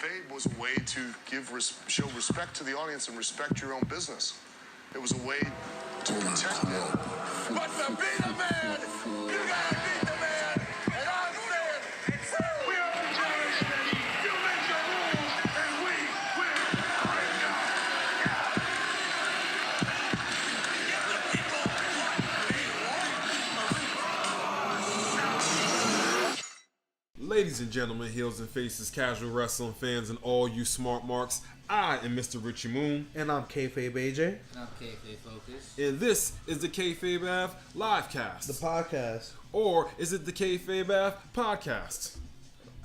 kayfabe was a way to show respect to the audience and respect your own business. It was a way to protect them. But to be the man, you gotta beat the man. And I'm saying, we are the generation that you make your rules and we will. Ladies and gentlemen, heels and faces, casual wrestling fans, and all you smart marks, I am Mr. Richie Moon. And I'm Kayfabe AJ. And I'm Kayfabe Focus. And this is the Kayfabe Ave Livecast. The podcast. Or is it the Kayfabe Ave Podcast?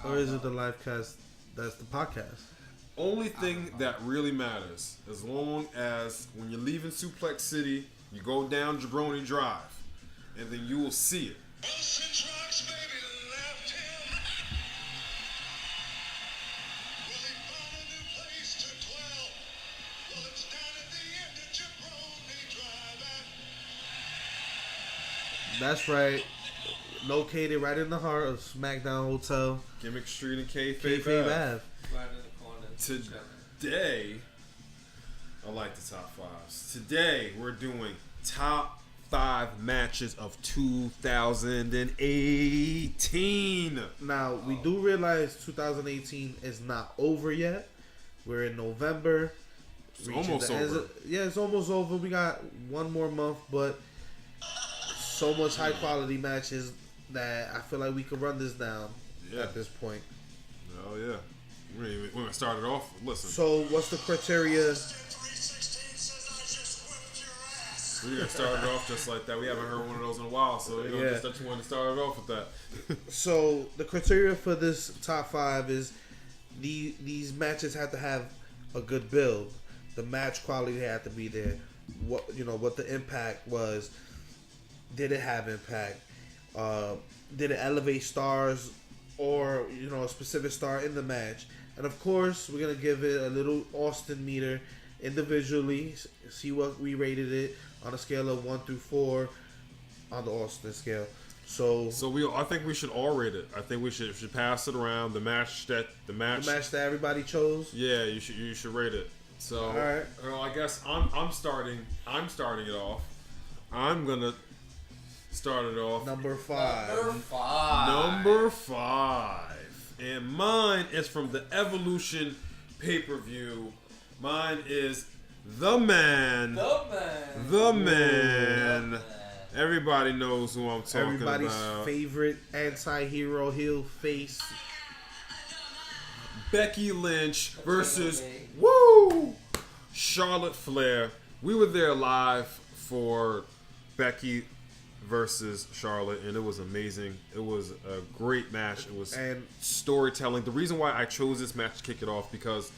Or is it the livecast that's the podcast? Only thing that really matters, as long as when you're leaving Suplex City, you go down Jabroni Drive, and then you will see it. That's right. Located right in the heart of SmackDown Hotel. Gimmick Street and Kayfabe Kayfabe Ave. Ave. Right in the corner. Today, I like the top fives. Today, we're doing top 5 matches of 2018. Now, we do realize 2018 is not over yet. We're in November. It's almost over. It's almost over. We got one more month, but so much high quality matches that I feel like we can run this down at this point. Oh yeah, we're gonna start it off. Listen. So what's the criteria? We're gonna start it off just like that. We haven't heard one of those in a while, so just that you want to start it off with that. So the criteria for this top 5 is these matches have to have a good build. The match quality had to be there. What the impact was. Did it have impact? Did it elevate stars or a specific star in the match? And of course, we're gonna give it a little Austin meter individually. See what we rated it on a scale of 1 through 4 on the Austin scale. So I think we should all rate it. I think we should pass it around. The match that everybody chose. Yeah, you should rate it. So all right. Well, I guess I'm starting it off. I'm gonna start it off. Number 5. Number 5. And mine is from the Evolution pay-per-view. Mine is The Man. The Man. Everybody knows who I'm talking Everybody's about. favorite anti-hero heel face. Becky Lynch versus Charlotte Flair. We were there live for Becky versus Charlotte, and it was amazing. It was a great match. It was storytelling. The reason why I chose this match to kick it off because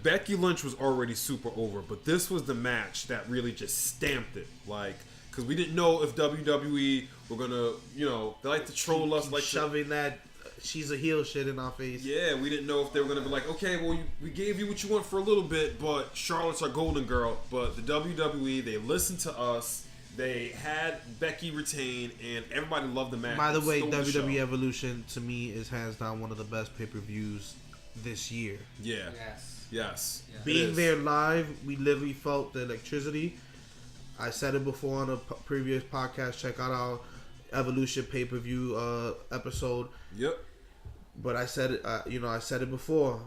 Becky Lynch was already super over, but this was the match that really just stamped it. Because we didn't know if WWE were gonna, they like to troll us, like shoving that she's a heel shit in our face. Yeah, we didn't know if they were gonna be like, okay, well, we gave you what you want for a little bit, but Charlotte's our golden girl. But the WWE, they listened to us. They had Becky retain, and everybody loved the match. By the way, WWE Evolution, to me, is hands down one of the best pay-per-views this year. Yeah. Yes. Being there live, we literally felt the electricity. I said it before on a previous podcast. Check out our Evolution pay-per-view episode. Yep. But I said it, I said it before.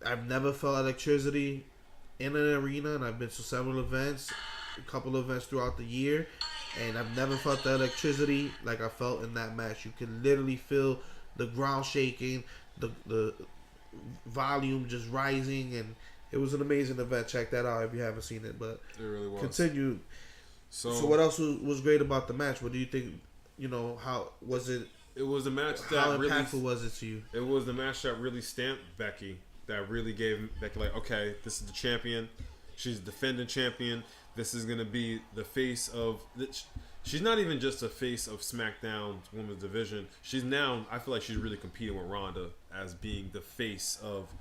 I've never felt electricity in an arena, and I've been to several events. A couple of events throughout the year, and I've never felt the electricity like I felt in that match. You can literally feel the ground shaking, the volume just rising, and it was an amazing event. Check that out if you haven't seen it. But it really was. Continue. So what else was great about the match? What do you think? How was it? It was a match that how impactful was it to you? It was the match that really stamped Becky. That really gave Becky okay, this is the champion. She's the defending champion. This is going to be the face of... She's not even just a face of SmackDown's women's division. She's now... I feel like she's really competing with Ronda as being the face of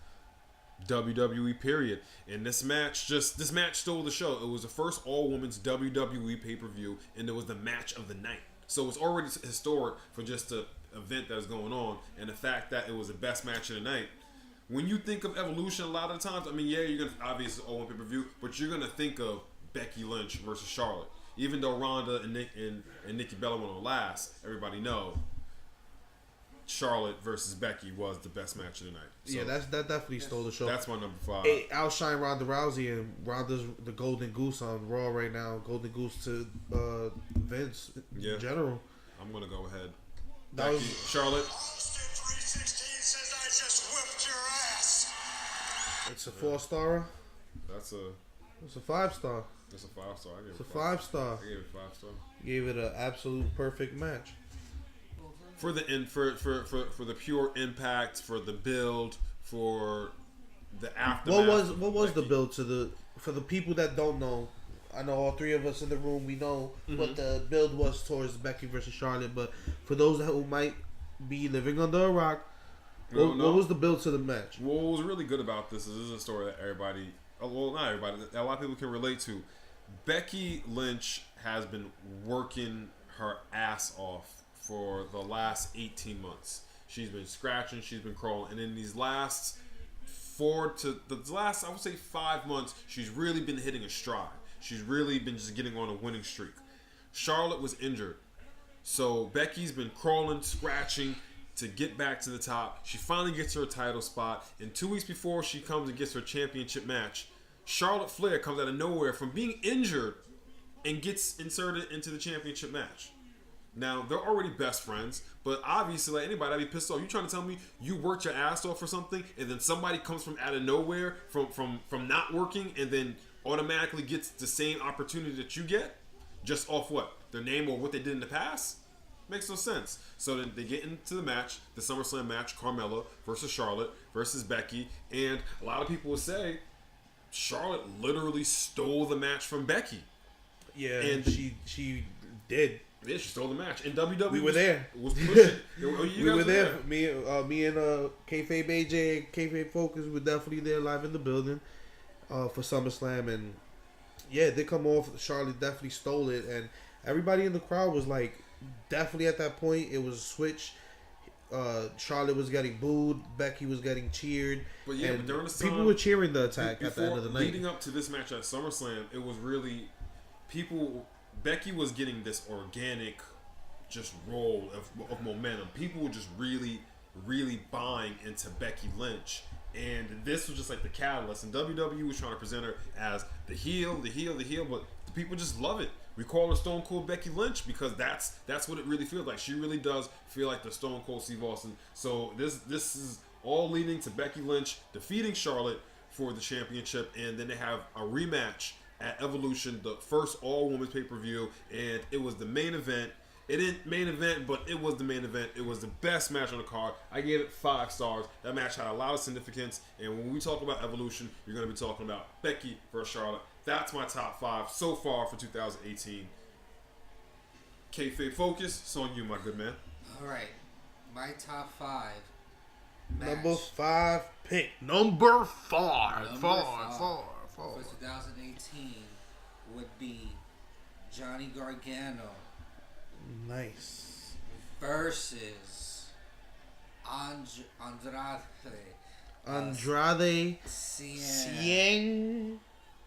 WWE, period. And this match stole the show. It was the first all-women's WWE pay-per-view, and it was the match of the night. So it's already historic for just the event that's going on. And the fact that it was the best match of the night when you think of Evolution, a lot of the times, I mean, yeah, you're gonna obviously all on pay-per-view, but you're gonna think of Becky Lynch versus Charlotte. Even though Ronda and Nikki Bella went on last, everybody know Charlotte versus Becky was the best match of the night. So that definitely stole the show. that's my number 5. It outshine Ronda Rousey, and Ronda's the golden goose on Raw right now. Golden goose to Vince in general. I'm gonna go ahead. That Becky, was Charlotte. Austin 316 says I just whipped your ass. it's a 4-star. That's a It's a 5-star. It's a 5-star. I gave It's it a 5-star. I gave it 5-star. Gave it an absolute perfect match. For the for the pure impact, for the build, for the aftermath. What was the build to for the people that don't know? I know all three of us in the room, we know what the build was towards Becky versus Charlotte, but for those who might be living under a rock, what was the build to the match? What was really good about this is a story that everybody, well, not everybody, that a lot of people can relate to. Becky Lynch has been working her ass off for the last 18 months. She's been scratching, she's been crawling, and in these last I would say 5 months, she's really been hitting a stride. She's really been just getting on a winning streak. Charlotte was injured, so Becky's been crawling, scratching to get back to the top. She finally gets her title spot, and 2 weeks before she comes and gets her championship match, Charlotte Flair comes out of nowhere from being injured and gets inserted into the championship match. Now, they're already best friends, but obviously, like anybody, I'd be pissed off. You trying to tell me you worked your ass off for something, and then somebody comes from out of nowhere from not working, and then automatically gets the same opportunity that you get, just off what? Their name or what they did in the past? Makes no sense. So then they get into the match, the SummerSlam match, Carmella versus Charlotte versus Becky, and a lot of people would say Charlotte literally stole the match from Becky. Yeah, and she did. Yeah, she stole the match. And WWE We were there. Was pushing. You We guys were there. Me and Kayfabe AJ and Kayfabe Focus were definitely there live in the building for SummerSlam, and yeah, they come off. Charlotte definitely stole it, and everybody in the crowd was like, definitely at that point, it was a switch. Charlotte was getting booed, Becky was getting cheered, But yeah, and but during this time, people were cheering the attack at the end of the night. Leading up to this match at SummerSlam, it was really Becky was getting this organic just roll of momentum. People were just really, really buying into Becky Lynch. And this was just like the catalyst. And WWE was trying to present her as the heel, but the people just love it. We call her Stone Cold Becky Lynch because that's what it really feels like. She really does feel like the Stone Cold Steve Austin. So this is all leading to Becky Lynch defeating Charlotte for the championship, and then they have a rematch at Evolution, the first all-women's pay-per-view, and it was the main event. It didn't main event, but it was the main event. It was the best match on the card. I gave it 5 stars. That match had a lot of significance, and when we talk about Evolution, you're going to be talking about Becky versus Charlotte. That's my top 5 so far for 2018. Kayfabe Focus, it's on you, my good man. All right, my top 5. Number 5 pick. Number 5. Number 5 for 2018 would be Johnny Gargano. Nice. Versus Andrade Cien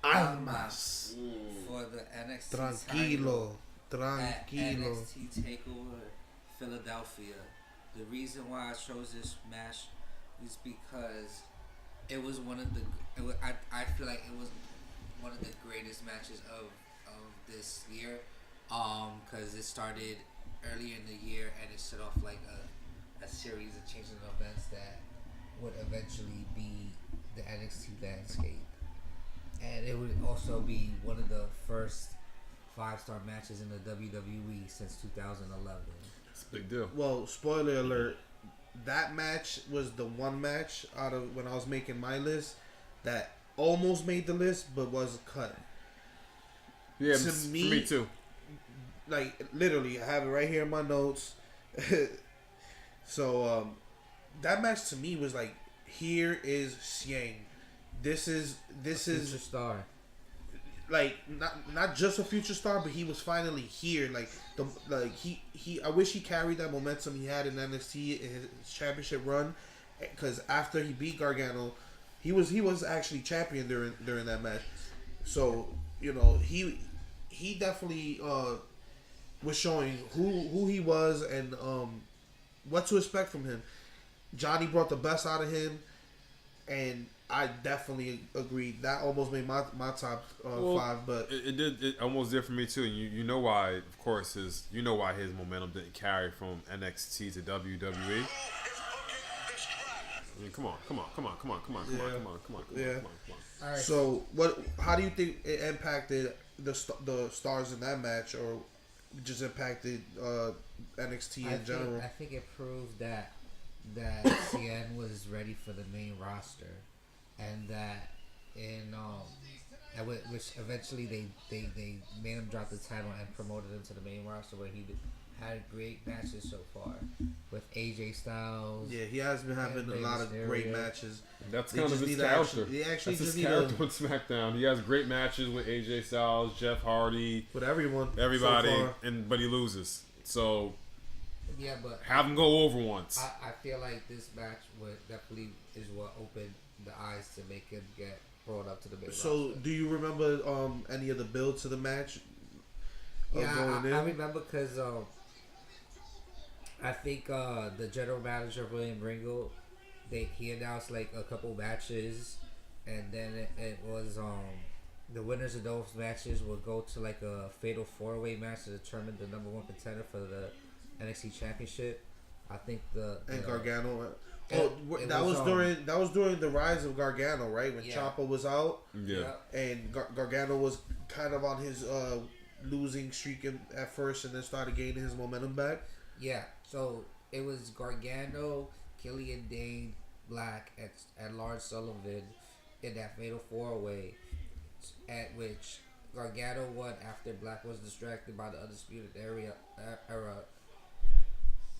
Almas. for the NXT Tranquilo. title at NXT Takeover Philadelphia. The reason why I chose this match is because it was one of the. I feel like it was one of the greatest matches of this year. Because it started earlier in the year and it set off like a series of changing events that would eventually be the NXT landscape. And it would also be one of the first 5-star matches in the WWE since 2011. It's a big deal. Well, spoiler alert, that match was the one match out of when I was making my list that almost made the list but was cut. Yeah, To for me- me too. Like, literally, I have it right here in my notes. So, that match to me was like, here is Cien. This is Future star. like not just a future star, but he was finally here. He I wish he carried that momentum he had in NXT in his championship run, because after he beat Gargano, he was actually champion during that match. So he definitely was showing who he was and what to expect from him. Johnny brought the best out of him, and I definitely agreed. That almost made my top 5, but it almost did for me too. You know why? Of course, his momentum didn't carry from NXT to WWE. I mean, come on. All right. So how do you think it impacted the stars in that match, or just impacted NXT in general? I think it proved that CN was ready for the main roster, and that which eventually they made him drop the title and promoted him to the main roster, where he had great matches so far with AJ Styles. Yeah, he has been having a lot of great matches. That's kind of his character. That's his character with SmackDown. He has great matches with AJ Styles, Jeff Hardy, with everybody, so but he loses. So yeah, but have him go over once. I feel like this match definitely is what opened the eyes to make him get brought up to the main roster. So, do you remember any of the build to the match? Yeah, I remember because I think the general manager William Ringo, he announced like a couple matches, and then it was the winners of those matches would go to like a fatal 4-way match to determine the number 1 contender for the NXT Championship. I think and Gargano. That was during the rise of Gargano, right? When Ciampa was out, and Gargano was kind of on his losing streak at first, and then started gaining his momentum back. Yeah, so it was Gargano, Killian Dane, Black, and Lars Sullivan in that fatal 4-way, at which Gargano won after Black was distracted by the Undisputed Era,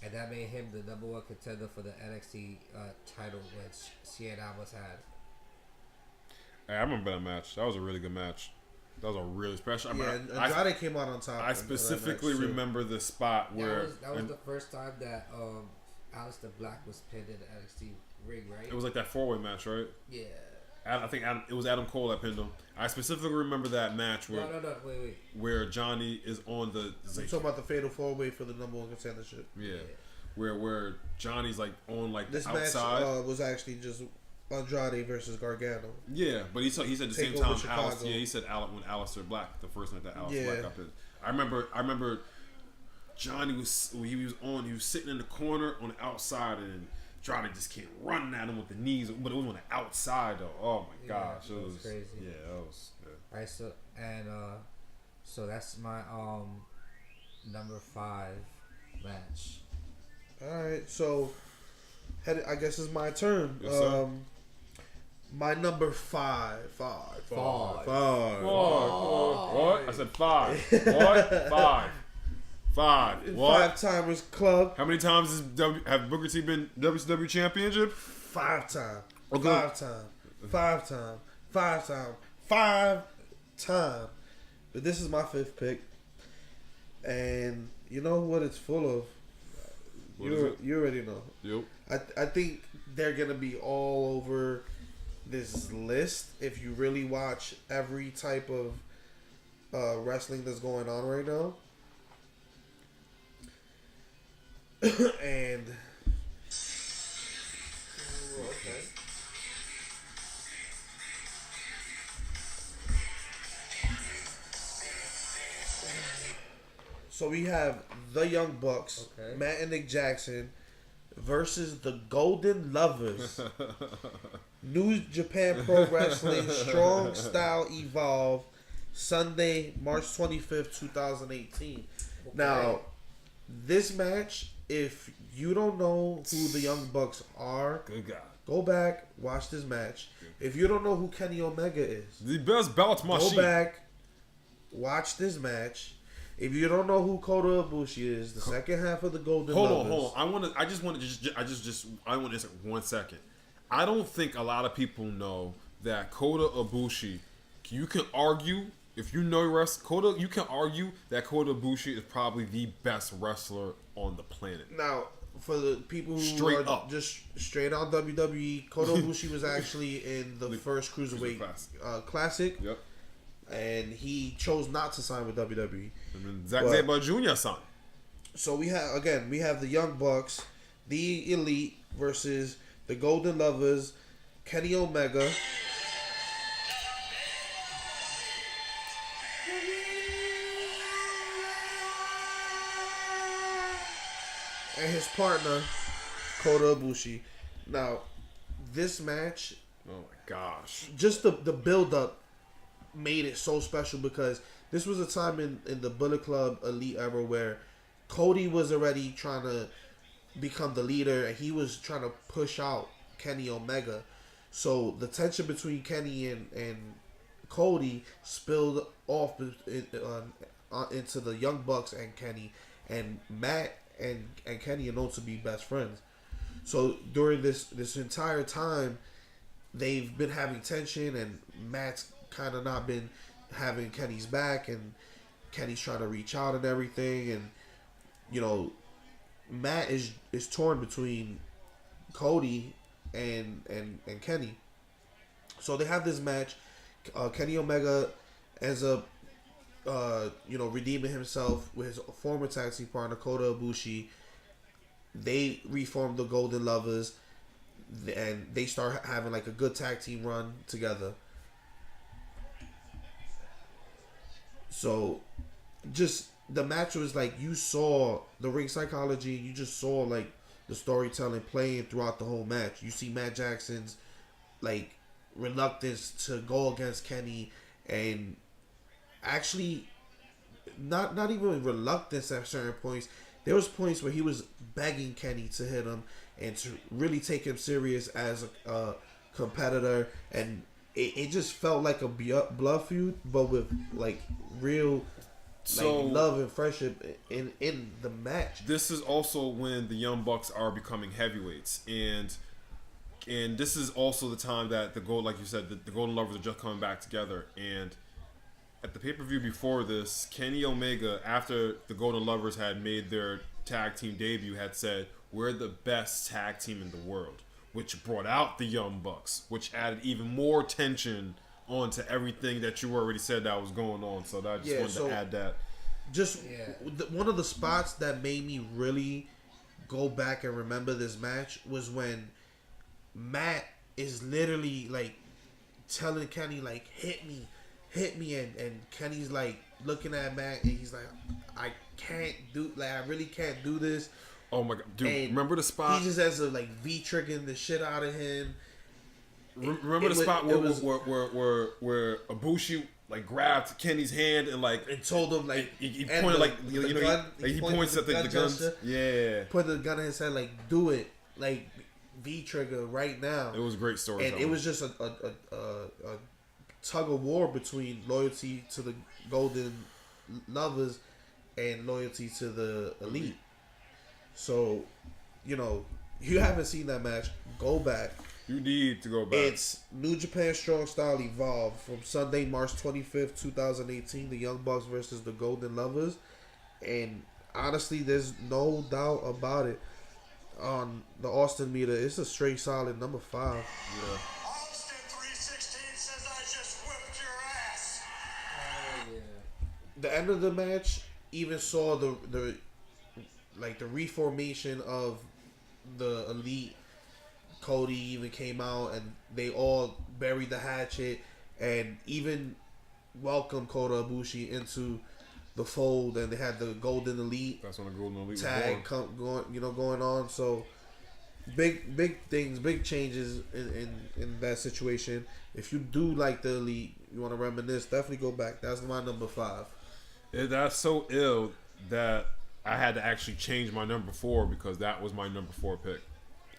and that made him the number 1 contender for the NXT title, which Cien Almas had. Hey, I remember that match. That was a really good match. That was a really special. Yeah, Andrade came out on top. I specifically remember the spot where that was the first time that Aleister Black was pinned in the NXT ring, right? It was like that 4-way match, right? Yeah. I think it was Adam Cole that pinned him. I specifically remember that match where wait. Where Johnny is on the. You're talking about the fatal 4-way for the number 1 contendership. Yeah. Where Johnny's like on like this outside. Match was actually just Andrade versus Gargano. Yeah, but he said at the same time he said when Aleister Black, the first night that Aleister Black got pinned. I remember Johnny was sitting in the corner on the outside, and Andrade just came running at him with the knees, but it was on the outside though. Oh my gosh, it was crazy. Yeah, that was. Yeah. Alright, so that's my number 5 match. All right, so I guess it's my turn. Yes, my number 5. What? I said 5. What? 5. What? 5-timers club. How many times have Booker T been WCW championship? 5 times. Okay. 5 times. But this is my 5th pick, and you know what it's full of. You already know. Yep. I think they're gonna be all over this list if you really watch every type of wrestling that's going on right now. And okay. So we have the Young Bucks, Matt and Nick Jackson, versus the Golden Lovers. New Japan Pro Wrestling Strong Style Evolve, Sunday, March 25th, 2018. Okay. Now, this match, if you don't know who the Young Bucks are, good God, go back, watch this match. If you don't know who Kenny Omega is, the best belt machine, go back, watch this match. If you don't know who Kota Ibushi is, the second half of the Golden Lovers. Hold on. I want to just 1 second. I don't think a lot of people know that Kota Ibushi. You can argue if you know you can argue that Kota Ibushi is probably the best wrestler on the planet. Now, for the people who Straight are up. just straight on WWE, Kota Ibushi was actually in the first Cruiserweight Classic. Yep. And he chose not to sign with WWE. And then Zack Sabre Jr. signed. So we have the Young Bucks, the Elite versus the Golden Lovers, Kenny Omega. And his partner, Kota Ibushi. Now, this match, Oh my gosh. just the build up made it so special because this was a time in the Bullet Club Elite era where Cody was already trying to become the leader and he was trying to push out Kenny Omega. So the tension between Kenny and Cody spilled off into the Young Bucks and Kenny, and Matt and Kenny are known to be best friends. So during this entire time, they've been having tension, and Matt's kind of not been having Kenny's back, and Kenny's trying to reach out and everything, and you know, Matt is torn between Cody and Kenny. So they have this match. Kenny Omega ends up redeeming himself with his former tag team partner Kota Ibushi. They reform the Golden Lovers, and they start having like a good tag team run together. So, just the match was like, you saw the ring psychology. You just saw like the storytelling playing throughout the whole match. You see Matt Jackson's like reluctance to go against Kenny, and actually not even reluctance at certain points. There was points where he was begging Kenny to hit him and to really take him serious as a competitor, and it just felt like a blood feud, but with like real love and friendship in the match. This is also when the Young Bucks are becoming heavyweights, and this is also the time that the Golden Lovers are just coming back together. And at the pay-per-view before this, Kenny Omega, after the Golden Lovers had made their tag team debut, had said, "We're the best tag team in the world," which brought out the Young Bucks, which added even more tension onto everything that you already said that was going on. So I just wanted to add that. One of the spots that made me really go back and remember this match was when Matt is literally like telling Kenny like, hit me, and Kenny's like looking at Matt and he's like, I really can't do this. Oh my god, dude! And remember the spot? He just has to like V-triggering the shit out of him. Remember the spot where Ibushi like grabbed Kenny's hand and told him like he pointed he points at the guns. Gesture, put the gun in his head like, do it, like V-trigger right now. It was a great story, and it was just a tug of war between loyalty to the Golden Lovers and loyalty to the Elite. So, you haven't seen that match, go back. You need to go back. It's New Japan Strong Style Evolved from Sunday, March 25th, 2018. The Young Bucks versus the Golden Lovers. And honestly, there's no doubt about it. On the Austin meter, it's a straight solid number 5. Yeah. Austin 316 says I just whipped your ass. The end of the match even saw the reformation of the Elite. Cody even came out and they all buried the hatchet and even welcomed Kota Ibushi into the fold, and they had the Golden Elite. That's when the Golden Elite tag going on. So big things, big changes in that situation. If you do like the Elite, you want to reminisce, definitely go back. That's my number 5. That's so ill that I had to actually change my number 4 because that was my number 4 pick.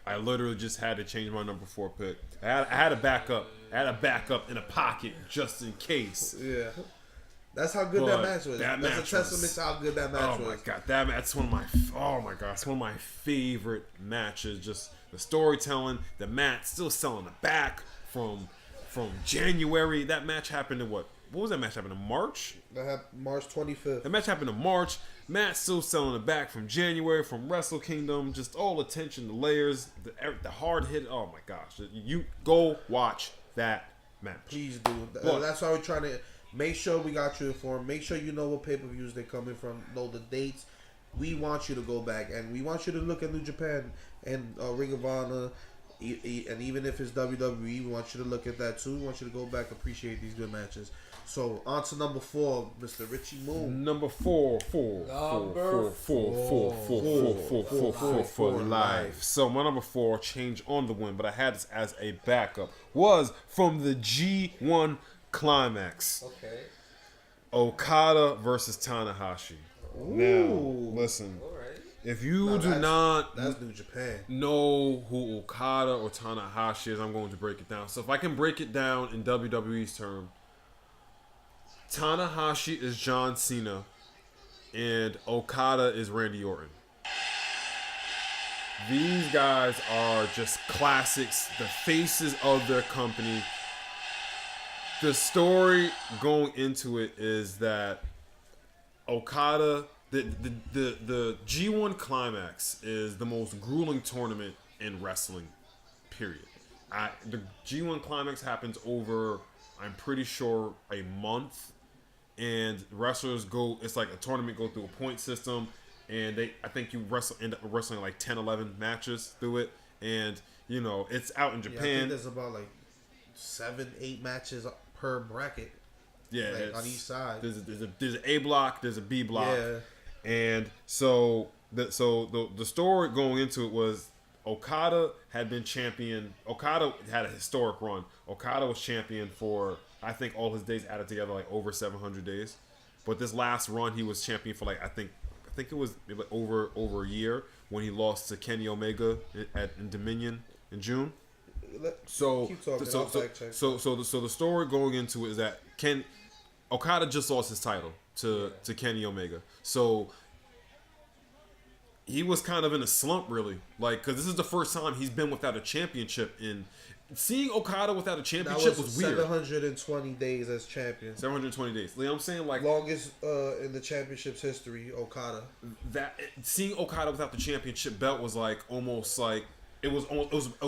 I literally just had to change my number 4 pick. I had a backup. I had a backup in a pocket just in case. Yeah. That's how good that match was. That's a testament to how good that match was. Oh my god, that's one of my. Oh my god, it's one of my favorite matches. Just the storytelling, the match still selling the back from January. That match happened in what? What was that match happened in March? That happened March 25th. That match happened in March. Matt's still selling it back from January, from Wrestle Kingdom. Just all attention, the layers, the hard hit. Oh my gosh. You go watch that match. Please do. That's why we're trying to make sure we got you informed. Make sure you know what pay-per-views they're coming from. Know the dates. We want you to go back, and we want you to look at New Japan and Ring of Honor. And even if it's WWE, we want you to look at that too. We want you to go back, appreciate these good matches. So on to number 4, Mr. Richie Moon. Number 4 for life. So my number 4, change on the win, but I had this as a backup, was from the G1 Climax. Okay. Okada versus Tanahashi. Ooh. Now, listen. All right. If you That's New Japan. know who Okada or Tanahashi is, I'm going to break it down. So if I can break it down in WWE's term, Tanahashi is John Cena and Okada is Randy Orton. These guys are just classics, the faces of their company. The story going into it is that Okada, the G1 Climax is the most grueling tournament in wrestling, period. The G1 Climax happens over, I'm pretty sure, a month, and wrestlers go, it's like a tournament, go through a point system, and I think you end up wrestling like 10, 11 matches through it, and you know, it's out in Japan. I think there's about like 7, 8 matches per bracket. Yeah, like on each side. There's an A block, there's a B block, yeah. And so the story going into it was Okada had been champion. Okada had a historic run. Okada was champion for, I think, all his days added together, like over 700 days. But this last run, he was champion for like I think it was like over a year when he lost to Kenny Omega in Dominion in June. So the story going into it is that Okada just lost his title to Kenny Omega. So he was kind of in a slump, really, like, because this is the first time he's been without a championship. And seeing Okada without a championship was weird. 720 days as champion. 720 days. You know what I'm saying? Like, longest in the championship's history, Okada. Seeing Okada without the championship belt was like almost like it was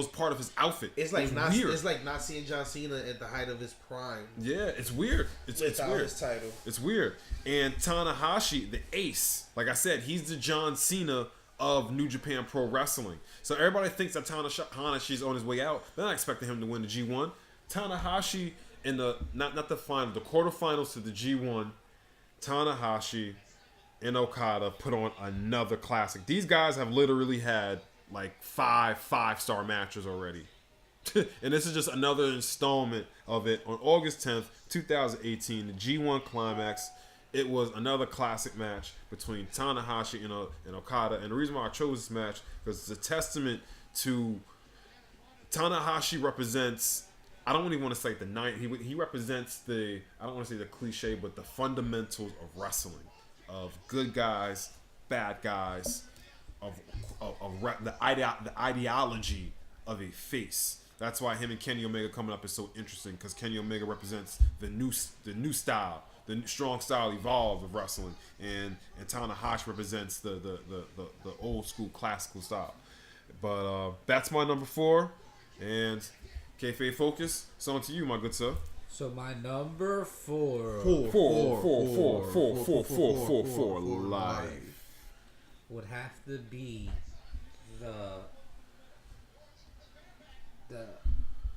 part of his outfit. It's like weird. It's like not seeing John Cena at the height of his prime. Yeah, it's weird. It's weird. His title. It's weird. And Tanahashi, the ace, like I said, he's the John Cena of New Japan Pro Wrestling. So everybody thinks that Tanahashi's on his way out. They're not expecting him to win the G1. Tanahashi in the not the final, the quarterfinals to the G1, Tanahashi and Okada put on another classic. These guys have literally had like 5-star matches already. And this is just another installment of it. On August 10th, 2018, the G1 Climax. It was another classic match between Tanahashi and Okada. And the reason why I chose this match, because it's a testament to Tanahashi represents, I don't even want to say the night, he represents I don't want to say the cliche, but the fundamentals of wrestling. Of good guys, bad guys, of the ideology of a face. That's why him and Kenny Omega coming up is so interesting, because Kenny Omega represents the new style, the strong style evolved of wrestling, and Tanahashi represents the old school classical style. But that's my number 4, and Kayfabe Focus. It's on to you, my good sir. So my number 4 for life would have to be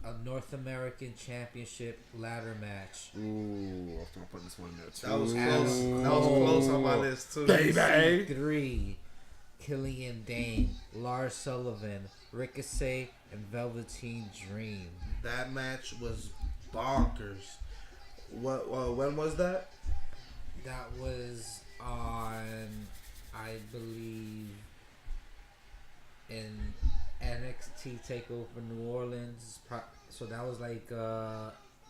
a North American Championship ladder match. Ooh, I was gonna put this one in there too. That was close. That was close on my list too. Baby. 3, Killian Dane, Lars Sullivan, Ricochet, and Velveteen Dream. That match was bonkers. When was that? That was on, I believe, in NXT TakeOver New Orleans. So that was like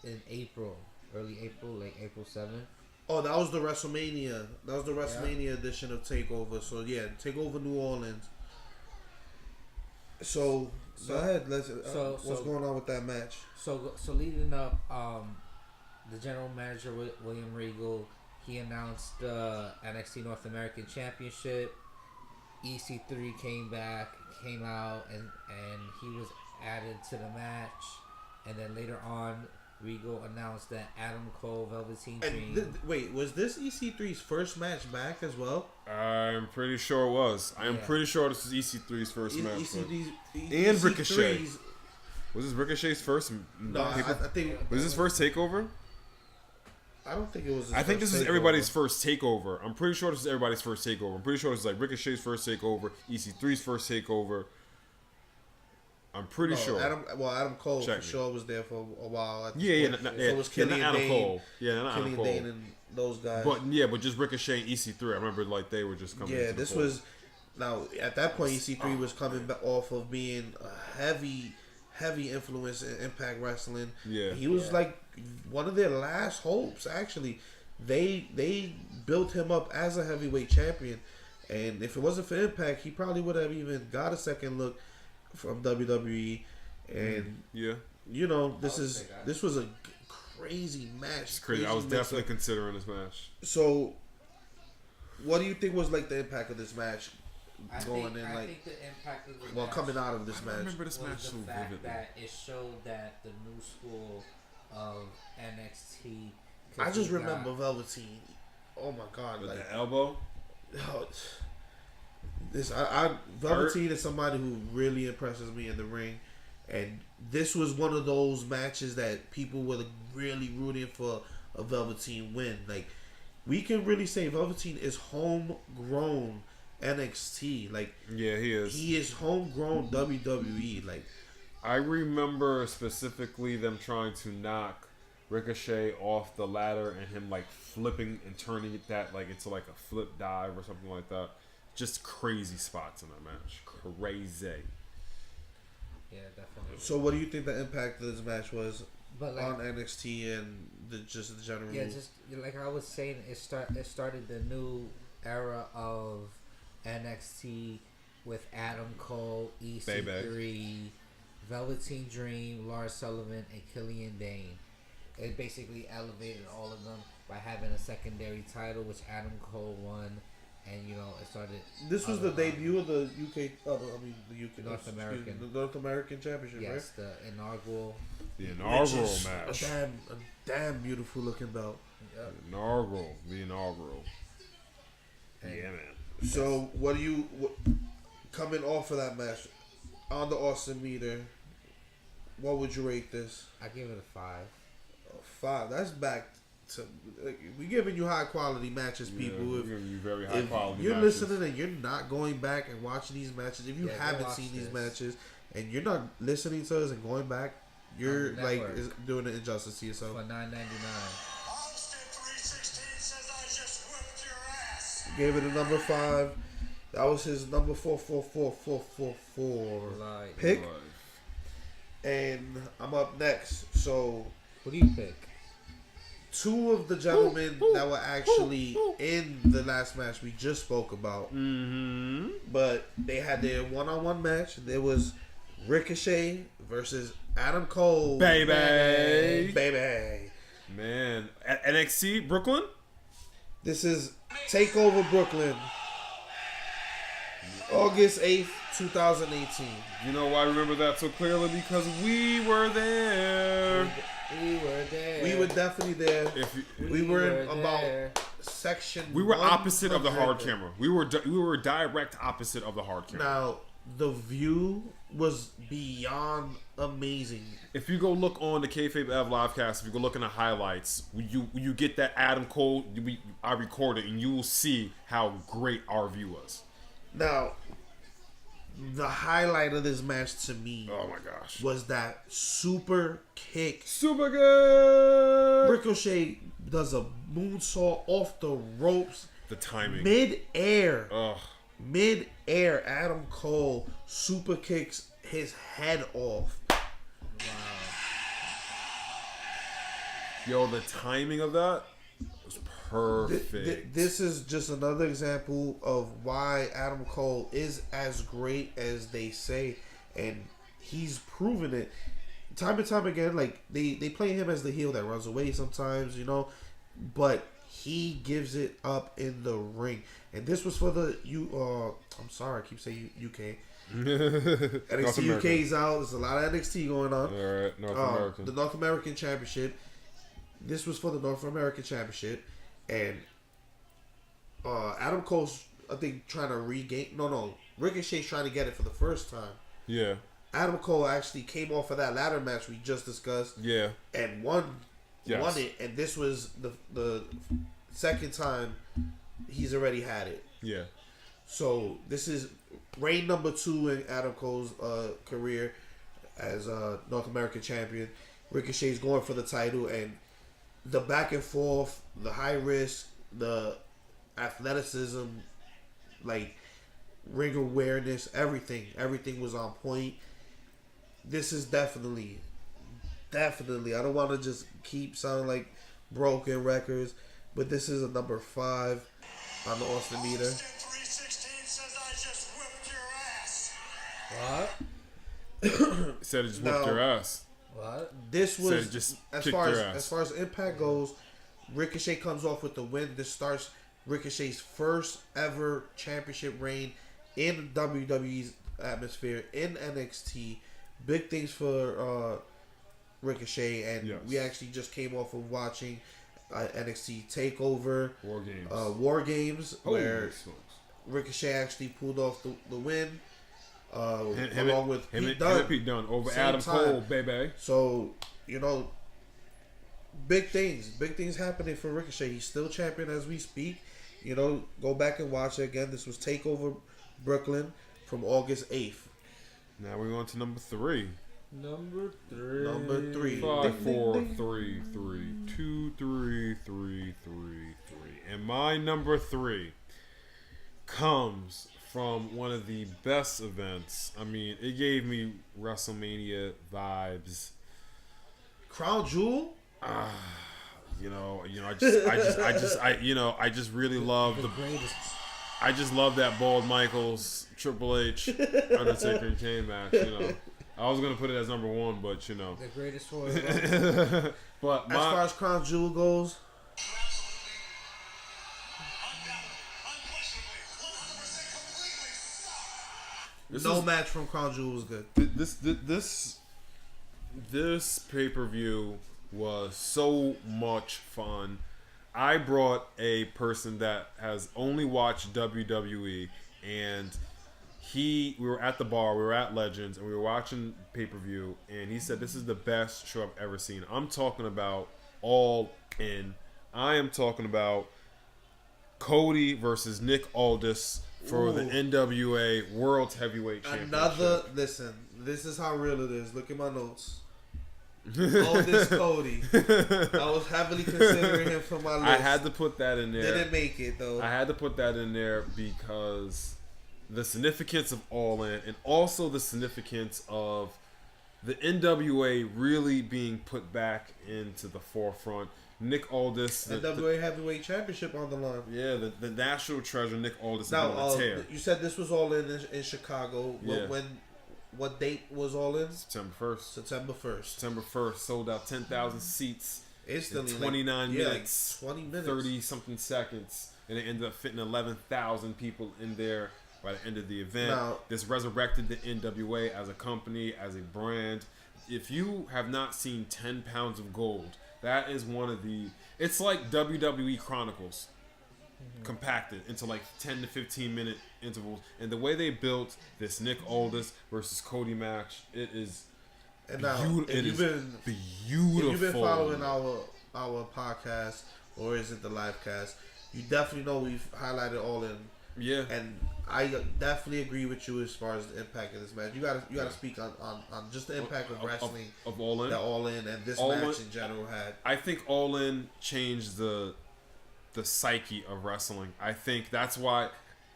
in April, early April, like April 7th. Oh, that was the WrestleMania. That was the WrestleMania edition of TakeOver. So yeah, TakeOver New Orleans. So go ahead. Let's. What's going on with that match? So leading up, the general manager William Regal, he announced NXT North American Championship. EC3 came out, and he was added to the match. And then later on, Regal announced that Adam Cole, Velveteen Dream. Wait, was this EC3's first match back as well? I'm pretty sure it was. I am pretty sure this was EC3's first match. And EC3's Ricochet. Was this Ricochet's first? No, I think. Was this first takeover? I don't think it was. I think this is everybody's first takeover. I'm pretty sure this is everybody's first takeover. I'm pretty sure this is like Ricochet's first takeover, EC3's first takeover. I'm pretty sure. Adam Cole for sure was there for a while. It was Killian Adam Dane, Cole. Yeah, not Adam Cole. Dane and those guys. But just Ricochet and EC3. I remember like they were just coming. Yeah, this was. Now at that point, EC3 was coming back off of being a heavy influence in Impact Wrestling. Yeah, he was like one of their last hopes. Actually, they built him up as a heavyweight champion, and if it wasn't for Impact, he probably would have even got a second look from WWE. And you know, this was a crazy match. It's crazy. I was definitely considering this match. So, what do you think was like the impact of this match? I think the impact of the match, coming out of this match. I remember this match so vividly. That it showed that the new school of NXT. I just remember Velveteen. Oh my god! With like, the elbow. Velveteen is somebody who really impresses me in the ring, and this was one of those matches that people were really rooting for a Velveteen win. Like, we can really say Velveteen is homegrown NXT. Like, yeah, he is. He is homegrown WWE. Like, I remember specifically them trying to knock Ricochet off the ladder and him like flipping and turning that like into like a flip dive or something like that. Just crazy spots in that match. Crazy. Yeah, definitely. So, what do you think the impact of this match was on NXT and just the general? Yeah, just like I was saying, it started the new era of NXT with Adam Cole, EC3, Velveteen Dream, Lars Sullivan, and Killian Dane. It basically elevated all of them by having a secondary title, which Adam Cole won. And it started. This was the debut of the UK. The UK North American, the North American Championship, right? Yes, the inaugural match. A damn beautiful looking belt. Yep. The inaugural. And yeah, man. So, what coming off of that match on the Austin meter? What would you rate this? I give it a 5. A 5. That's back. We giving you high quality matches, people. We're giving you very high quality. You're matches. listening and you're not going back and watching these matches. If you haven't seen these matches and you're not listening to us and going back, you're like doing an injustice to yourself. For $9.99. Austin 316 says I just whipped your ass. Gave it a number 5. That was his number 444 pick. And I'm up next. So, what do you pick? 2 of the gentlemen that were actually in the last match we just spoke about. Mm-hmm. But they had their one-on-one match. There was Ricochet versus Adam Cole. Baby. Man. At NXT Brooklyn? This is TakeOver Brooklyn. August 8th, 2018. You know why I remember that so clearly? Because we were there. We were there. We were definitely there. We were in about section. We were opposite of the hard camera. We were direct opposite of the hard camera. Now the view was beyond amazing. If you go look on the Kayfabe Ev livecast, if you go look in the highlights, you get that Adam Cole. I recorded, and you will see how great our view was. Now, the highlight of this match to me, oh my gosh, was that super kick. Super good. Ricochet does a moonsault off the ropes. The timing. Mid-air. Ugh. Mid-air, Adam Cole super kicks his head off. Wow. Yo, the timing of that was perfect. This is just another example of why Adam Cole is as great as they say, and he's proven it time and time again. Like they play him as the heel that runs away sometimes, but he gives it up in the ring. And this was for the I'm sorry, I keep saying UK. NXT UK's out. There's a lot of NXT going on. All right, North American. The North American Championship. This was for the North American Championship, and Adam Cole's, I think, trying to regain. No, Ricochet's trying to get it for the first time. Yeah. Adam Cole actually came off of that ladder match we just discussed. Yeah. And won it, and this was the second time he's already had it. Yeah. So this is reign number 2 in Adam Cole's career as North American champion. Ricochet's going for the title, and the back and forth, the high risk, the athleticism, like ring awareness, everything was on point. This is definitely. I don't want to just keep sounding like broken records, but this is a number 5 on the Austin meter. 316 says I just whipped your ass. What? Said it just whipped your ass. What? This was Said just as kicked far their as ass. as far as Impact goes. Ricochet comes off with the win. This starts Ricochet's first ever championship reign in WWE's atmosphere in NXT. Big things for Ricochet, and Yes. we actually just came off of watching NXT Takeover War Games. where Ricochet actually pulled off the win. Along with Pete Dunne over Same Adam time. Cole, baby. So, big things happening for Ricochet. He's still champion as we speak. Go back and watch it again. This was Takeover Brooklyn from August 8th. Now we're going to number 3. Number 3. Number 3. 5, 4, 3, 3, 2, 3, 3, 3, 3. And my number 3 comes from one of the best events. I mean, it gave me WrestleMania vibes. Crown Jewel? I just really love the greatest. I just love that bald Michaels, Triple H, Undertaker, and Kane match. I was gonna put it as number 1, but The greatest Royal. but As far as Crown Jewel goes, no match from Crown Jewel was good. This pay-per-view was so much fun. I brought a person that has only watched WWE, and we were at the bar, we were at Legends, and we were watching pay-per-view, and he said this is the best show I've ever seen. I'm talking about All In. I am talking about Cody versus Nick Aldis for the NWA World Heavyweight Championship. Listen, this is how real it is. Look at my notes. Aldis Cody. I was heavily considering him for my list. I had to put that in there. Didn't make it though. I had to put that in there because the significance of All In, and also the significance of the NWA really being put back into the forefront. Nick Aldis, NWA Heavyweight Championship on the line. Yeah, the national treasure, Nick Aldis, Now, is on a tear. you said this was All In Chicago. Yeah. What date was All In? September 1st. September 1st. September 1st, sold out 10,000 seats. Instantly, in 29 minutes. 20 minutes. 30 something seconds. And it ended up fitting 11,000 people in there by the end of the event. Now, this resurrected the NWA as a company, as a brand. If you have not seen 10 Pounds of Gold, that is one of the... It's like WWE Chronicles. Compacted into like 10 to 15 minute intervals, and the way they built this Nick Aldis versus Cody match, it is beautiful. If you've been following our podcast, or is it the live cast, you definitely know we've highlighted All In. Yeah, and I definitely agree with you as far as the impact of this match. You gotta speak on just the impact of wrestling of All In, that All In and this match in general had. I think All In changed the psyche of wrestling. I think that's why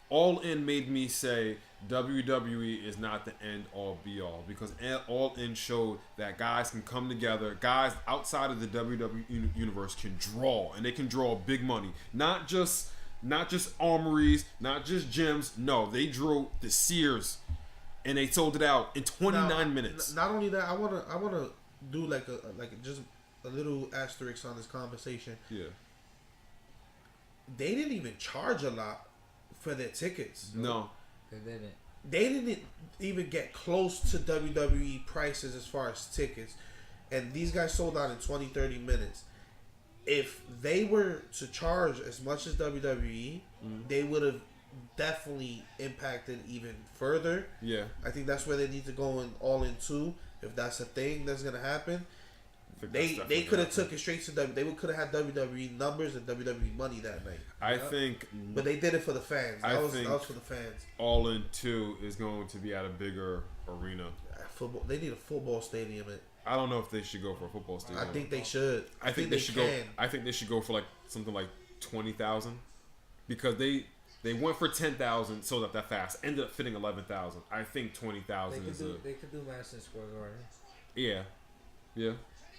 All In made me say WWE is not the end all be all, because All In showed that guys can come together. Guys outside of the WWE universe can draw, and they can draw big money. Not just armories, not just gyms. No, they drew the Sears, and they sold it out in 29 minutes. Not only that, I wanna do like just a little asterisk on this conversation. Yeah. they didn't even charge a lot for their tickets. No. They didn't. They didn't even get close to WWE prices as far as tickets. And these guys sold out in 20, 30 minutes. If they were to charge as much as WWE, they would have definitely impacted even further. Yeah. I think that's where they need to go in all in too. If that's a thing that's going to happen. They could have took it straight to WWE. They could have had WWE numbers and WWE money that night. I think, but they did it for the fans. That was for the fans. All In 2 is going to be at a bigger arena. Football. They need a football stadium. I don't know if they should go for a football stadium. I think they should. I think they should go. I think they should go for like something like 20,000, because they went for 10,000, sold out that fast, ended up fitting 11,000. I think 20,000 is They could do Madison Square Garden. Yeah.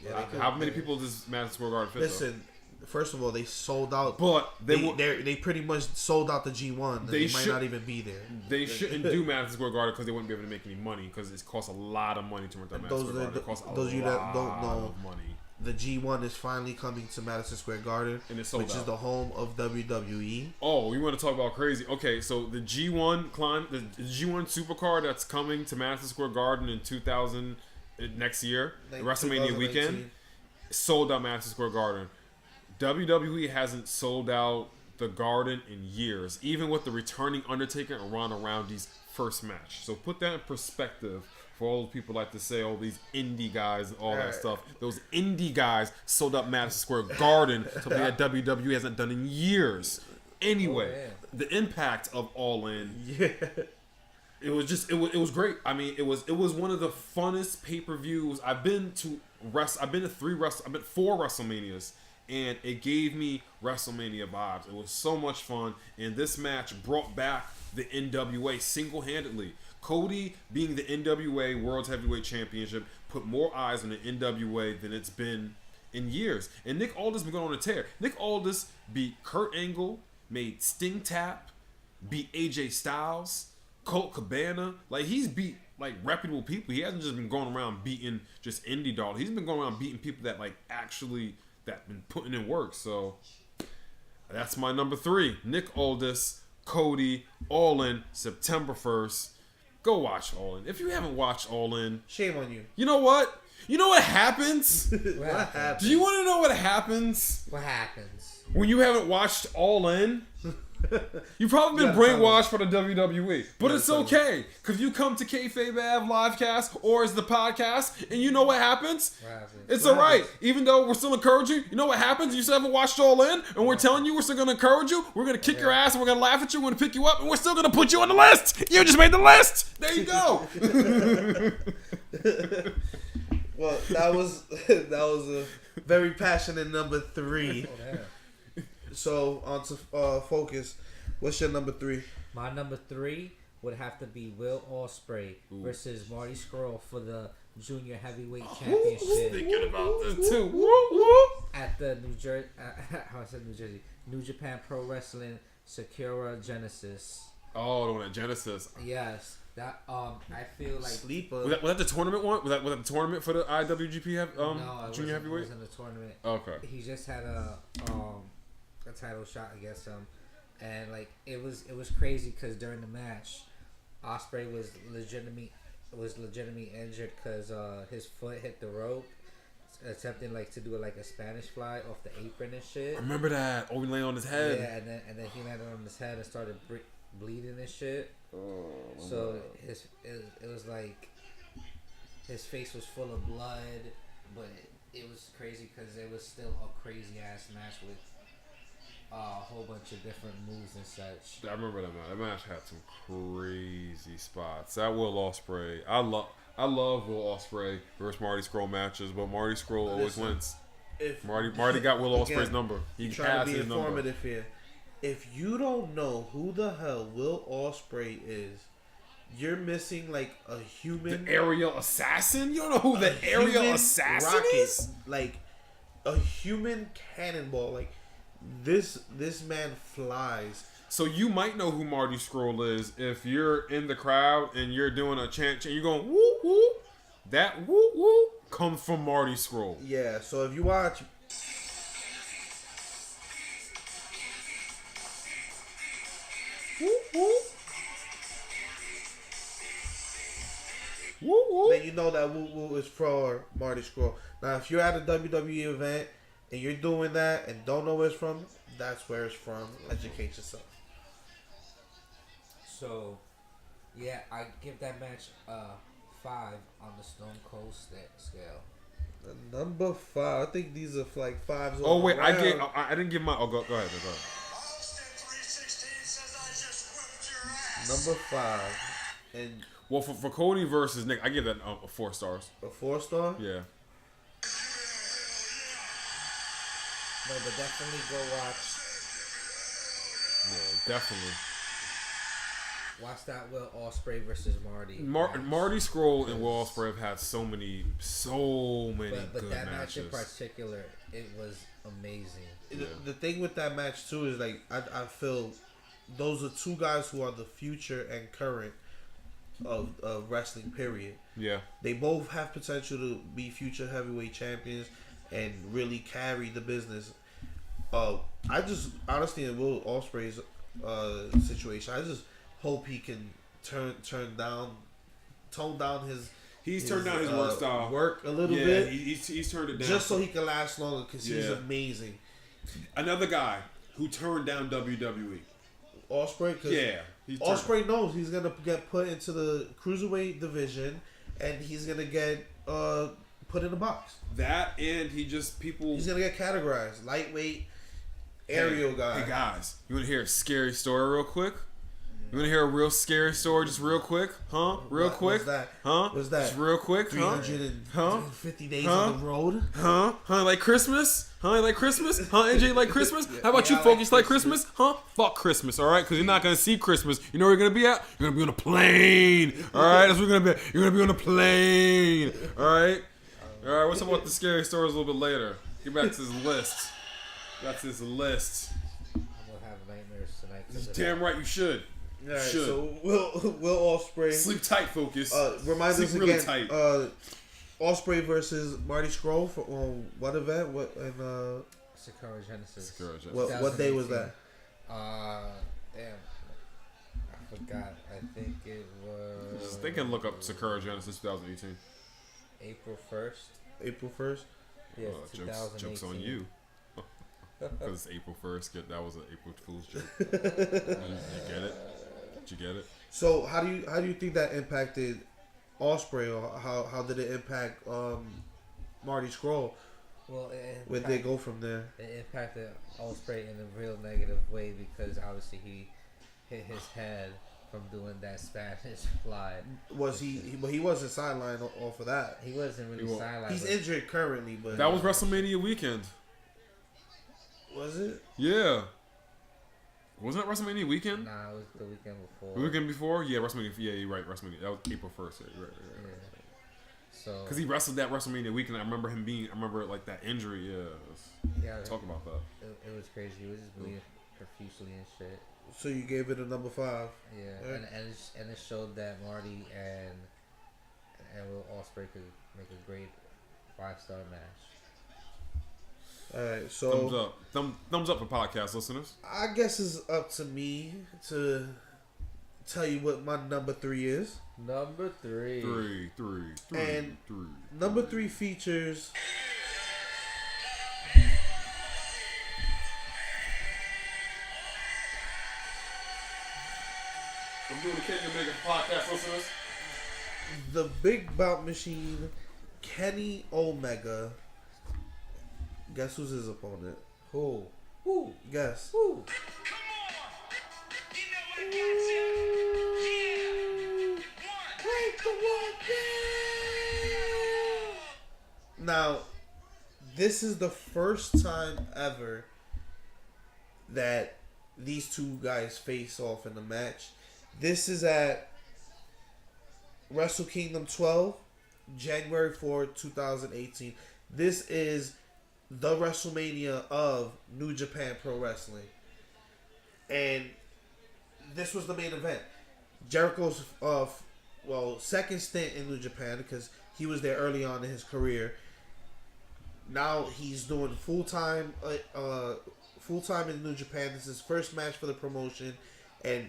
Yeah, how many people does Madison Square Garden fit? Listen, first of all, they sold out. But they pretty much sold out the G1. They might not even be there. They shouldn't do Madison Square Garden because they wouldn't be able to make any money, because it costs a lot of money to rent that Madison Square Garden. It costs a lot of money. The G1 is finally coming to Madison Square Garden, and it's sold which out. is the home of WWE. Oh, we want to talk about crazy. Okay, so the G1 Supercard that's coming to Madison Square Garden in 2000 next year, like WrestleMania weekend, sold out Madison Square Garden. WWE hasn't sold out the Garden in years, even with the returning Undertaker and Ronda Rousey's first match. So put that in perspective for all the people like to say, oh, these indie guys and all that stuff. Those indie guys sold out Madison Square Garden, something that WWE hasn't done in years. Anyway, the impact of All In. Yeah. It was great. I mean, it was one of the funnest pay-per-views. I've been to 4 WrestleManias, and it gave me WrestleMania vibes. It was so much fun, and this match brought back the NWA single-handedly. Cody, being the NWA World Heavyweight Championship, put more eyes on the NWA than it's been in years. And Nick Aldis been going on a tear. Nick Aldis beat Kurt Angle, made Sting tap, beat AJ Styles, Colt Cabana. Like, he's beat like reputable people. He hasn't just been going around beating just indie dogs. He's been going around beating people that like actually that been putting in work. So that's my number 3. Nick Aldis, Cody, All In, September 1st. Go watch All In. If you haven't watched All In, shame on you. You know what? You know what happens? What happens? Do you want to know what happens? What happens? When you haven't watched All In? You've probably been brainwashed for the WWE. But it's okay. Because you come to Kayfabe livecast or as the podcast, and you know what happens? It's alright. Even though we're still encouraging, you know what happens? You still haven't watched All In, and we're telling you we're still going to encourage you. We're going to kick your ass, and we're going to laugh at you. We're going to pick you up, and we're still going to put you on the list. You just made the list. There you go. Well, that was a very passionate number 3. So on to focus. What's your number 3? My number 3 would have to be Will Ospreay versus Marty Scurll for the Junior Heavyweight Championship. Thinking about this too. At the New Japan Pro Wrestling Sakura Genesis. Oh, the one at Genesis. Yes. That I feel like Sleeper. Was that the tournament one? Was that the tournament for the IWGP no, Junior Heavyweight? It wasn't a tournament. Okay. He just had a title shot against him, and like it was crazy because during the match, Ospreay was legitimately injured because his foot hit the rope, attempting like to do like a Spanish fly off the apron and shit. I remember that. Oh, he lay on his head. Yeah, and then he landed on his head and started bleeding and shit. Oh, so it was like his face was full of blood, but it was crazy because it was still a crazy ass match with a whole bunch of different moves and such. I remember that match. That match had some crazy spots. That Will Ospreay, I love Will Ospreay versus Marty Scurll matches, but Marty Scurll always wins. Marty got Will Ospreay's number. He trying to be informative here. If you don't know who the hell Will Ospreay is, you're missing like a human. The aerial assassin? You don't know who the aerial assassin is? Like a human cannonball. Like this man flies. So you might know who Marty Scurll is if you're in the crowd and you're doing a chant and you're going woo woo. That woo woo comes from Marty Scurll. Yeah. So if you watch. know that Woo Woo is for Marty Scurll. Now, if you're at a WWE event and you're doing that and don't know where it's from, that's where it's from. Educate yourself. So, yeah, I give that match 5 on the Stone Cold scale. Number 5. I think these are like 5s. Oh wait, I around. didn't give my. Oh, go ahead. Go ahead. Number 5. And Well, for Cody versus Nick, I give that 4 stars. a 4-star. Yeah. No, but definitely go watch. Yeah, definitely. Watch that Will Ospreay versus Marty. Marty Scurll and Will Ospreay have had so many But good that match in matches. particular, it was amazing. Yeah. The thing with that match too is like I feel those are two guys who are the future and current of wrestling. Period. Yeah. They both have potential to be future heavyweight champions and really carry the business. I just honestly in Will Ospreay's situation, I just hope he can tone down his. He's turned down his work style. Work a little Yeah, bit. he's turned it down. Just so he can last longer because he's Yeah. amazing. Another guy who turned down WWE. Ospreay, because Yeah. Ospreay knows he's gonna get put into the cruiserweight division, and he's gonna get put in a box. That and he just people. He's gonna get categorized lightweight, aerial guy. Hey guys, you want to hear a scary story real quick? You want to hear a real scary story just real quick? Huh? Real quick? What's that? Huh? What's that? Just real quick? Huh? 350 days Huh? on the road. Huh? Huh? Like Christmas? Huh? You like Christmas? Huh? AJ, you like Christmas? How about you, I folks? like Like Christmas? Huh? Fuck Christmas, all right? Because you're not gonna see Christmas. You know where you're gonna be at? You're gonna be on a plane. All right? That's where you're gonna be. You're gonna be on a plane. All right? All right. What's up about the scary stories a little bit later? Get back to this list. That's his list. I'm gonna have nightmares tonight. 'cause of Damn right you should. All right, Should. so Will Ospreay. Sleep tight, focus. Remind Sleep us really again. tight. Ospreay versus Marty Scurll for what event? What and that. Sakura Genesis. what day was that? Damn. I forgot. I think it was. They can look up Sakura Genesis 2018. April 1st. April 1st. Yes, Jokes on you. Because it's April 1st. That was an April Fool's joke. you get it? Did you get it? So how do you think that impacted Ospreay, or how did it impact Marty Scurll? Well, Where they go from there? It impacted Ospreay in a real negative way because obviously he hit his head from doing that Spanish fly. Was he? But he wasn't sidelined off of that. He wasn't really sidelined. He's injured currently, but That was WrestleMania weekend. was it? Yeah. Wasn't that WrestleMania weekend? Nah, it was the weekend before. The weekend before? Yeah, WrestleMania. Yeah, you're right. WrestleMania. That was April 1st. Yeah, you're right. Yeah. So. Because he wrestled that WrestleMania weekend. I remember like that injury. Yeah. Talk about that. It was crazy. He was just bleeding profusely and shit. So you gave it a number 5. Yeah, Right. and it showed that Marty and Will Ospreay could make a great 5-star match. All right, so Thumbs up. Thumbs up for podcast listeners. I guess it's up to me to tell you what my number 3 is. Number 3. Three. And number 3 features. I'm doing the Kenny Omega podcast listeners. The Big Bout Machine, Kenny Omega. Guess who's his opponent? Who? Guess. Who? Now, this is the first time ever that these two guys face off in a match. This is at Wrestle Kingdom 12, January 4, 2018. This is the WrestleMania of New Japan Pro Wrestling. And this was the main event. Jericho's second stint in New Japan, because he was there early on in his career. Now he's doing full time in New Japan. This is his first match for the promotion, and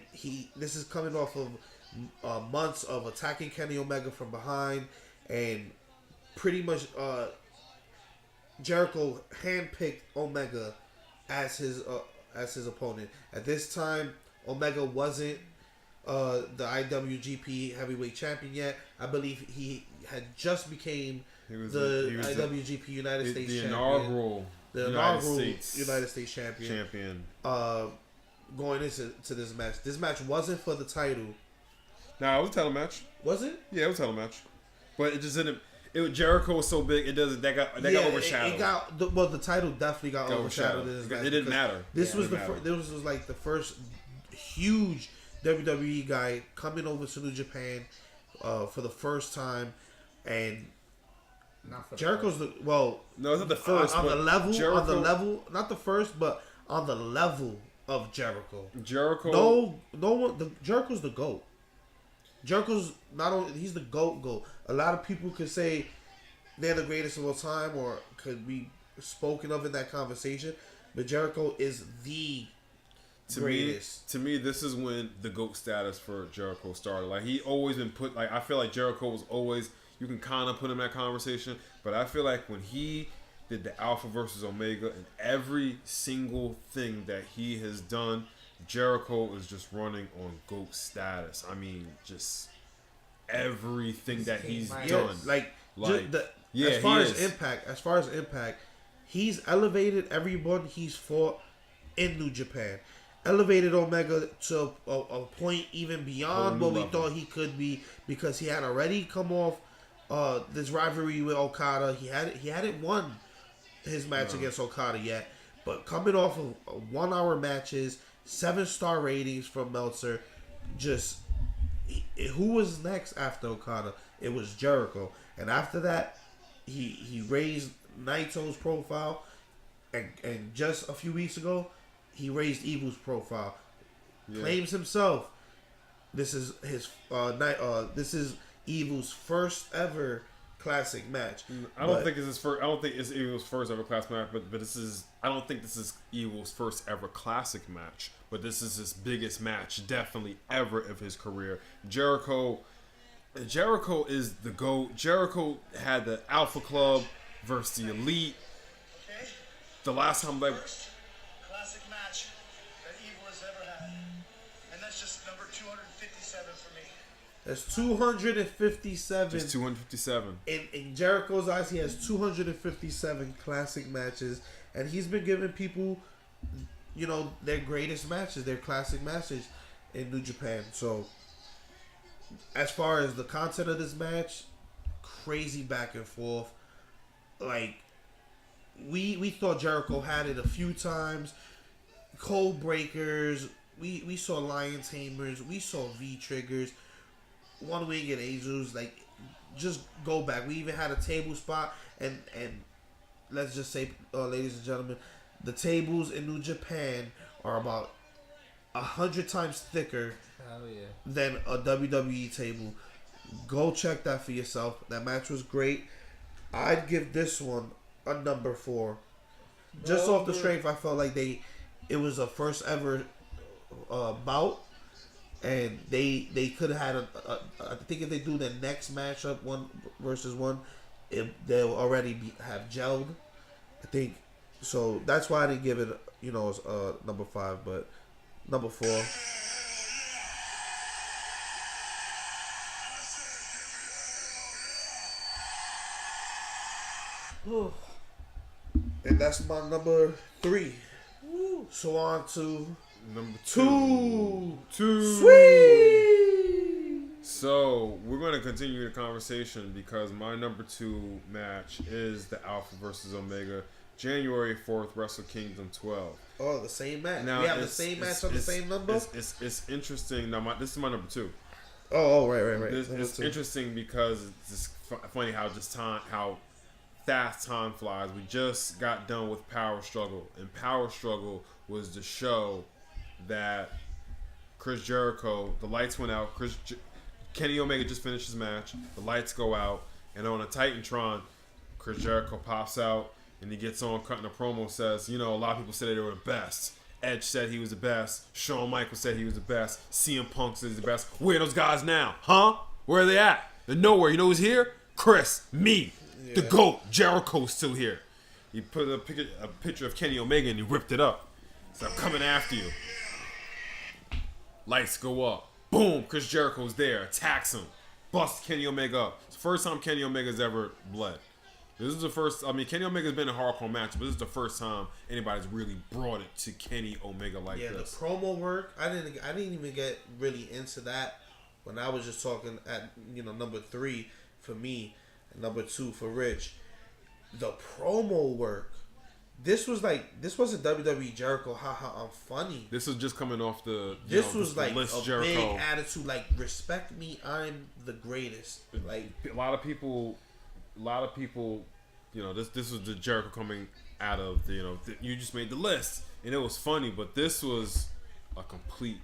this is coming off of months of attacking Kenny Omega from behind and pretty much Jericho handpicked Omega as his opponent. At this time, Omega wasn't the IWGP Heavyweight Champion yet. I believe he had just became the IWGP United States Champion. The inaugural United States Champion. Going into this match. This match wasn't for the title. Nah, it was a title match. Was it? Yeah, it was a title match. But it just didn't. Jericho was so big, that got overshadowed. The title definitely got overshadowed. It didn't matter. This was like the first huge WWE guy coming over to New Japan for the first time, and Jericho's no, it's not the first on the level, not the first, but on the level of Jericho. No one. Jericho's the GOAT. Jericho's not only he's the GOAT. A lot of people could say they're the greatest of all time, or could be spoken of in that conversation. But Jericho is the greatest. To me, this is when the GOAT status for Jericho started. Like, he always been put. Like, I feel like Jericho was always. You can kind of put him in that conversation, but I feel like when he did the Alpha versus Omega and every single thing that he has done, Jericho is just running on GOAT status. I mean, just everything that he's done. As far as impact, he's elevated everyone he's fought in New Japan. Elevated Omega to a point even beyond what we thought he could be, because he had already come off this rivalry with Okada. He hadn't won his match against Okada yet, but coming off of 1 hour matches, 7-star ratings from Meltzer, just who was next after Okada? It was Jericho, and after that, he raised Naito's profile, and just a few weeks ago, he raised Evil's profile. Yeah. Claims himself. This is his this is Evil's first ever classic match. I don't think it's Evil's first ever classic match, but this is. I don't think this is Evil's first ever classic match, but this is his biggest match, definitely ever of his career. Jericho is the GOAT. Jericho had the Alpha Club versus the Elite. Okay. The last time they. First classic match that Evil has ever had, and that's just number 257 for me. That's 257. Just 257. In Jericho's eyes, he has 257 classic matches, and he's been giving people, their greatest matches, their classic matches in New Japan. So, as far as the content of this match, crazy back and forth. Like, we thought Jericho had it a few times. Cold breakers. We saw lion tamers. We saw V-triggers. One-winged angels. Like, just go back. We even had a table spot. And let's just say, ladies and gentlemen, the tables in New Japan are about 100 times thicker than a WWE table. Go check that for yourself. That match was great. I'd give this one a number 4. Just off the strength, I felt like it was a first ever bout, and they could have had I think if they do the next matchup 1 versus 1, they'll already have gelled. I think so. That's why I didn't give it number 5, but number 4. And that's my number 3. Woo. So on to number 2. Sweet. So we're going to continue the conversation because my number 2 match is the Alpha versus Omega, January 4th, Wrestle Kingdom 12. Oh, the same match. Now, we have the same match on the same number. It's interesting. Now, this is my number 2. Oh, right. It's interesting because it's just funny how fast time flies. We just got done with Power Struggle, and Power Struggle was the show that Chris Jericho, the lights went out. Kenny Omega just finished his match. The lights go out, and on a Titantron, Chris Jericho pops out, and he gets on cutting a promo. Says, a lot of people said they were the best. Edge said he was the best. Shawn Michaels said he was the best. CM Punk said he's the best. Where are those guys now? Huh? Where are they at? They're nowhere. You know who's here? Chris, me, the GOAT, Jericho's still here. He put a picture of Kenny Omega and he ripped it up. So I'm coming after you. Lights go up. Boom, Chris Jericho's there. Attacks him. Busts Kenny Omega up. It's the first time Kenny Omega's ever bled. This is the first. I mean, Kenny Omega's been in hardcore matches, but this is the first time anybody's really brought it to Kenny Omega like this. Yeah, the promo work. I didn't even get really into that when I was just talking at number 3 for me, and number 2 for Rich. The promo work. This wasn't WWE Jericho. I'm funny. This is just coming off the. This was like list a Jericho. big attitude. Like, respect me. I'm the greatest. Like, a lot of people. This was the Jericho coming out of the. You just made the list, and it was funny, but this was a complete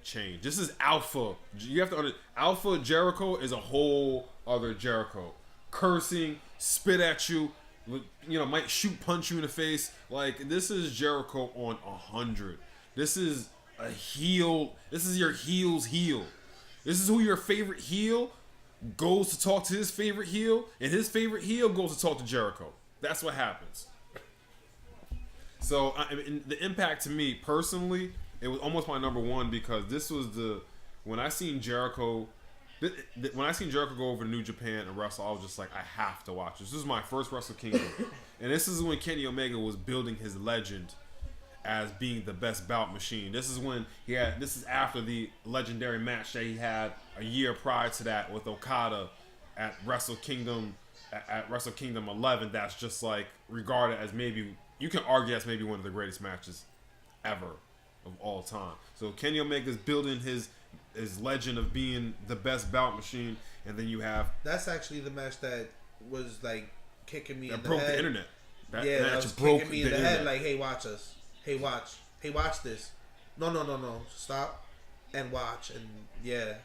change. This is Alpha. You have to understand. Alpha Jericho is a whole other Jericho. Cursing, spit at you. Might punch you in the face. Like, this is Jericho on 100. This is a heel. This is your heel's heel. This is who your favorite heel goes to talk to his favorite heel, and his favorite heel goes to talk to Jericho. That's what happens. So, the impact to me personally, it was almost my number 1 because this was when I seen Jericho. When I seen Jericho go over to New Japan and wrestle, I was just like, I have to watch this. This is my first Wrestle Kingdom. And this is when Kenny Omega was building his legend as being the best bout machine. This is when this is after the legendary match that he had a year prior to that with Okada at Wrestle Kingdom 11. That's just like regarded as maybe, you can argue that's maybe one of the greatest matches ever of all time. So Kenny Omega's building his legend of being the best bout machine, and then you have that's actually the match that was like kicking me in the head. That broke the internet. That was kicking me in the head. Like, hey, watch us. Hey, watch this. No. Stop and watch. And yeah.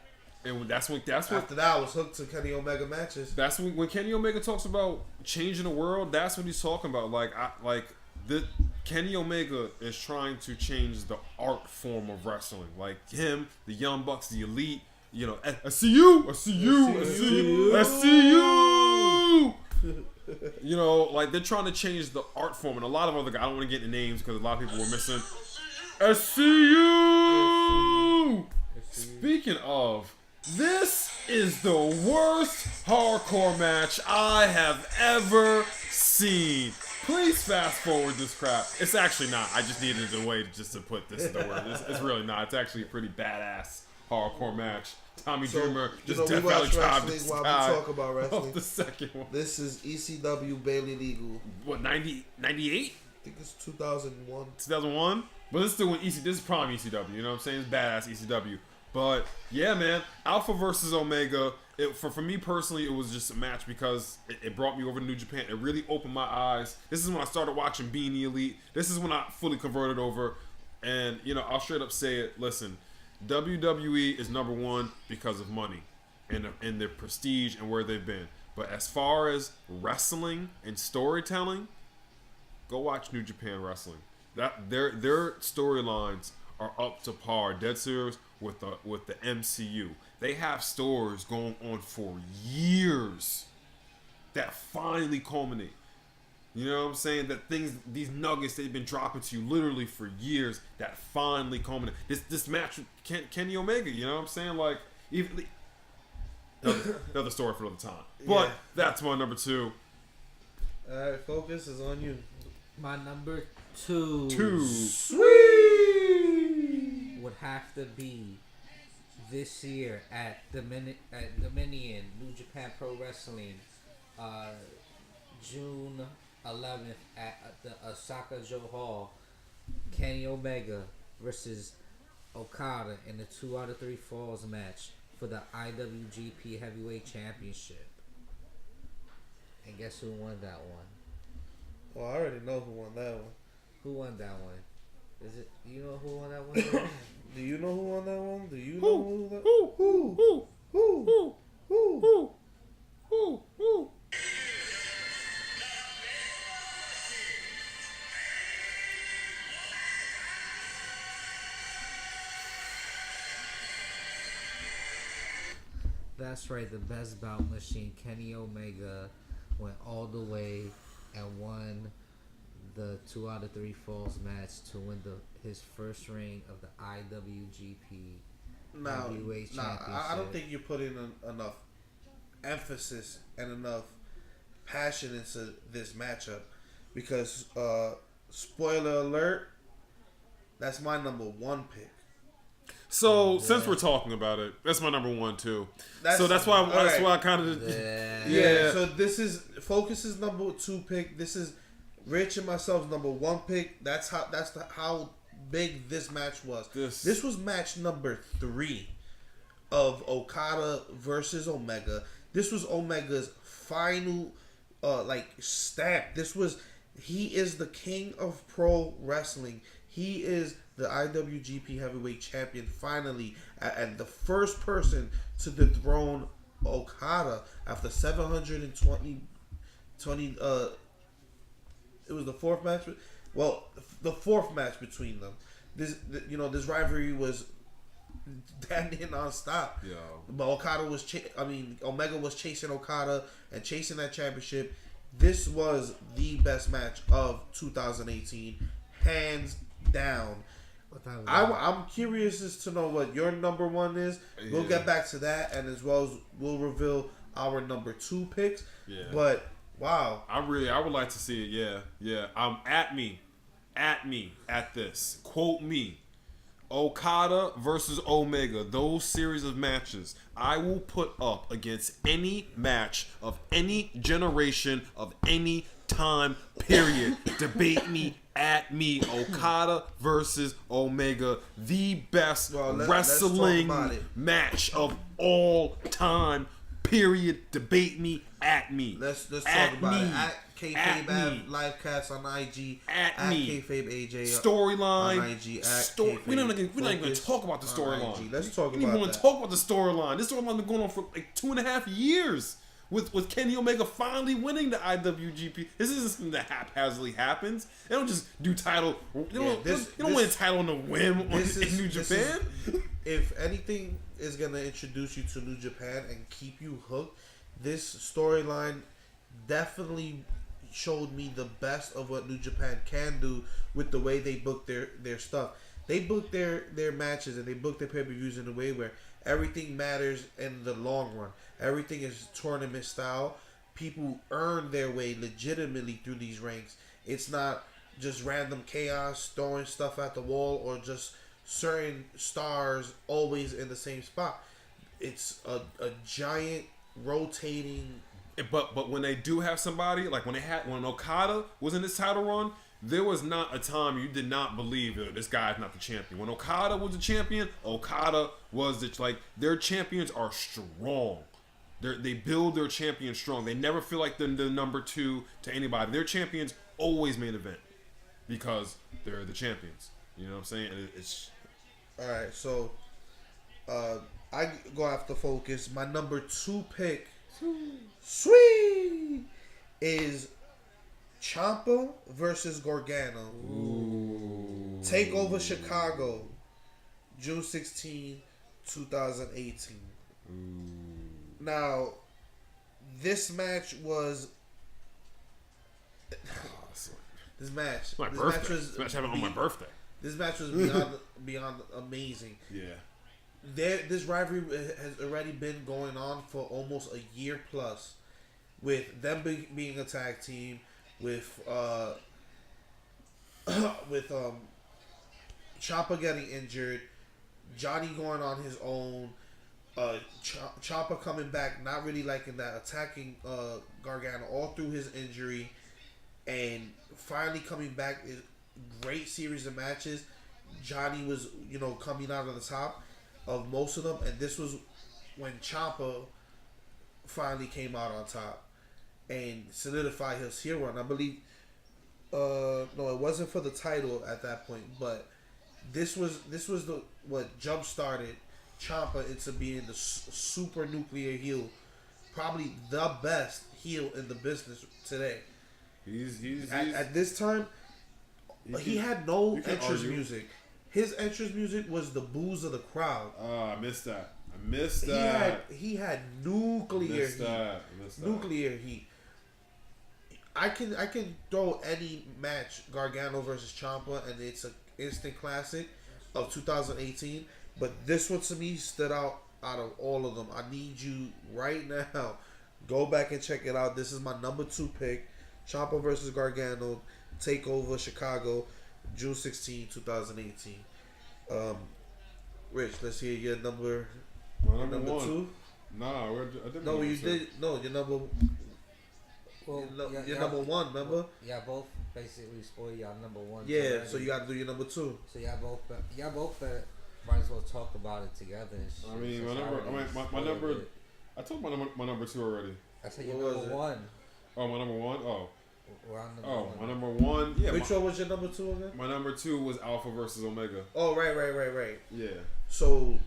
And that's when after that I was hooked to Kenny Omega matches. That's when Kenny Omega talks about changing the world. That's what he's talking about. Kenny Omega is trying to change the art form of wrestling. Like him, the Young Bucks, the Elite. I see you. Like they're trying to change the art form, and a lot of other guys. I don't want to get into names because a lot of people were missing. I see you. Speaking of, this is the worst hardcore match I have ever seen. Please fast forward this crap. It's actually not. I just needed a way to put this in the word. It's really not. It's actually a pretty badass hardcore match. Tommy Dreamer just Death Valley Tribe this while guy. we talk about wrestling. The second one. This is ECW Bailey Legal. What, 98? I think it's 2001. 2001? But this is still when this is prime ECW. You know what I'm saying? It's badass ECW. But yeah, man, Alpha versus Omega. For me personally, it was just a match because it brought me over to New Japan. It really opened my eyes. This is when I started watching Being the Elite. This is when I fully converted over. And I'll straight up say it. Listen, WWE is number 1 because of money and their prestige and where they've been. But as far as wrestling and storytelling, go watch New Japan Wrestling. That their storylines are up to par, dead serious with the MCU. They have stories going on for years that finally culminate. You know what I'm saying? That these nuggets they've been dropping to you literally for years that finally culminate. This match with Kenny Omega, you know what I'm saying? Like, even another story for another time. But that's my number 2. All right, Focus is on you. My number 2. Sweet would have to be this year at Dominion New Japan Pro Wrestling, June 11th at the Osaka Joe Hall. Kenny Omega versus Okada in the 2 out of 3 falls match for the IWGP Heavyweight Championship. And guess who won that one? Well, I already know who won that one. Who won that one? Is it you know who won that one? Do you know who won that one? Do you know Who? who that? Who? That's right. The best bout machine, Kenny Omega, went all the way and won the 2 out of 3 falls match to win his first ring of the IWGP Heavyweight Championship. I don't think you're putting enough emphasis and enough passion into this matchup because, spoiler alert, that's my number 1 pick. So since we're talking about it, that's my number 1 too. That's why I kind of So this is Focus's number 2 pick. This is Rich and myself's number 1 pick. That's how big this match was. This was match number 3 of Okada versus Omega. This was Omega's final stamp. He is the king of pro wrestling. He is the IWGP Heavyweight Champion finally, and the first person to dethrone Okada after 720. It was the 4th match. Well, the 4th match between them. This rivalry was damn near nonstop. Yo. But Omega was chasing Okada and chasing that championship. This was the best match of 2018, hands down. I'm curious as to know what your number 1 is. Yeah. We'll get back to that, and as well as we'll reveal our number 2 picks. Yeah. But wow, I would like to see it. Yeah. At this. Quote me. Okada versus Omega. Those series of matches I will put up against any match of any generation of any time period. Debate me. At me, Okada versus Omega, the best wrestling match of all time. Period. Debate me. At me. Let's talk about it. At Kayfabe live cast on IG. At Kayfabe AJ storyline on IG. We're not even going to talk about the storyline. Let's talk about. We don't even want to talk about the storyline. This storyline been going on for like 2.5 years. With Kenny Omega finally winning the IWGP, this isn't something that haphazardly happens. They don't just do title. You don't win a title on a whim in New Japan. If anything is gonna introduce you to New Japan and keep you hooked, this storyline definitely showed me the best of what New Japan can do with the way they book their stuff. They book their matches and they book their pay-per-views in a way where everything matters in the long run. Everything is tournament style. People earn their way legitimately through these ranks. It's not just random chaos, throwing stuff at the wall, or just certain stars always in the same spot. It's a giant rotating. But when they do have somebody, like when Okada was in this title run, there was not a time you did not believe that this guy's not the champion. When Okada was the champion, Okada was their champions are strong. They build their champions strong. They never feel like they're the number 2 to anybody. Their champions always main event because they're the champions. You know what I'm saying? It's all right. So I go after Focus. My number 2 pick, sweet, is Ciampa versus Gargano. Ooh. Takeover Chicago, June 16, 2018. Ooh. Now, this match was. This match happened on my birthday. This match was beyond amazing. Yeah. This rivalry has already been going on for almost a year plus, with them being a tag team, with Ciampa getting injured, Johnny going on his own, Ciampa coming back, not really liking that, attacking Gargano all through his injury, and finally coming back. Great series of matches. Johnny was, coming out on the top of most of them, and this was when Ciampa finally came out on top and solidified his heel run. I believe, no, it wasn't for the title at that point, but this was what jump started Ciampa into being the super nuclear heel, probably the best heel in the business today. At this time, he had no entrance music. His entrance music was the boos of the crowd. I missed that. I missed that. He had nuclear Missed heat. that. Missed that. Nuclear heat. I can throw any match, Gargano versus Ciampa, and it's an instant classic of 2018. But this one to me stood out of all of them. I need you right now. Go back and check it out. This is my number 2 pick. Ciampa versus Gargano. TakeOver Chicago, June 16, 2018. Rich, let's hear your number. My number 1. 2. Nah, I didn't. No, you did. No, your number. Well, Your number 1, remember? Yeah, both basically spoil y'all number 1. Yeah, so you got to do your number 2. So y'all both might as well talk about it together. And shit. I mean, my number. I told my number 2 already. I said your number 1. Oh, my number 1. Oh. We're on number 1. My number 1. Yeah. Which one was your number 2 again? My number 2 was Alpha versus Omega. Oh, right. Yeah. So,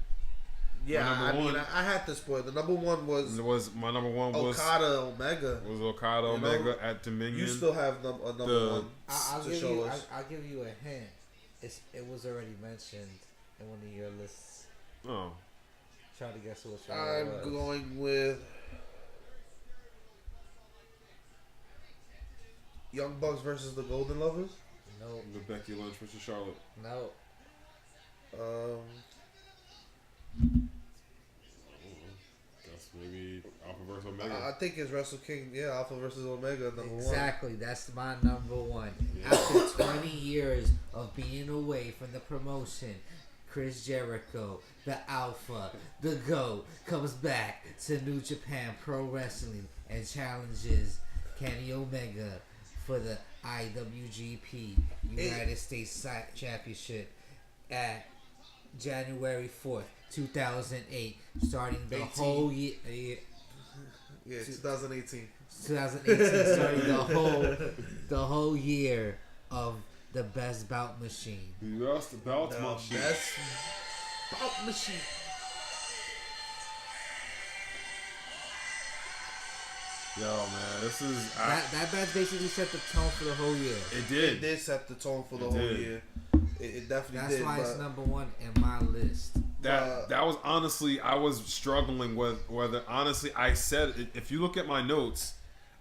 yeah, I I had to spoil. The number 1 was my number 1 was Okada Omega. Was Okada Omega at Dominion? You still have a number 1 I'll to give show you. us. I'll give you a hint. It was already mentioned in one of your lists. Oh. Try to guess which one. I'm going with Young Bucks versus the Golden Lovers. No. The Becky Lynch versus Charlotte. No. That's maybe Alpha versus Omega. I think it's Wrestle King. Yeah, Alpha versus Omega, number 1. Exactly. That's my number 1. Yeah. After 20 years of being away from the promotion, Chris Jericho, the Alpha, the GOAT, comes back to New Japan Pro Wrestling and challenges Kenny Omega for the IWGP United States Championship at January 4th, 2008, starting the 18. whole year. Yeah, 2018. 2018, starting the whole year of the best bout machine. That's the bout machine. Best bout machine. Yo, man, this is That match basically set the tone for the whole year. It did. It did set the tone for the whole year. It definitely That's did. why it's number 1 in my list. That was honestly, I was struggling with whether, honestly, I said, if you look at my notes,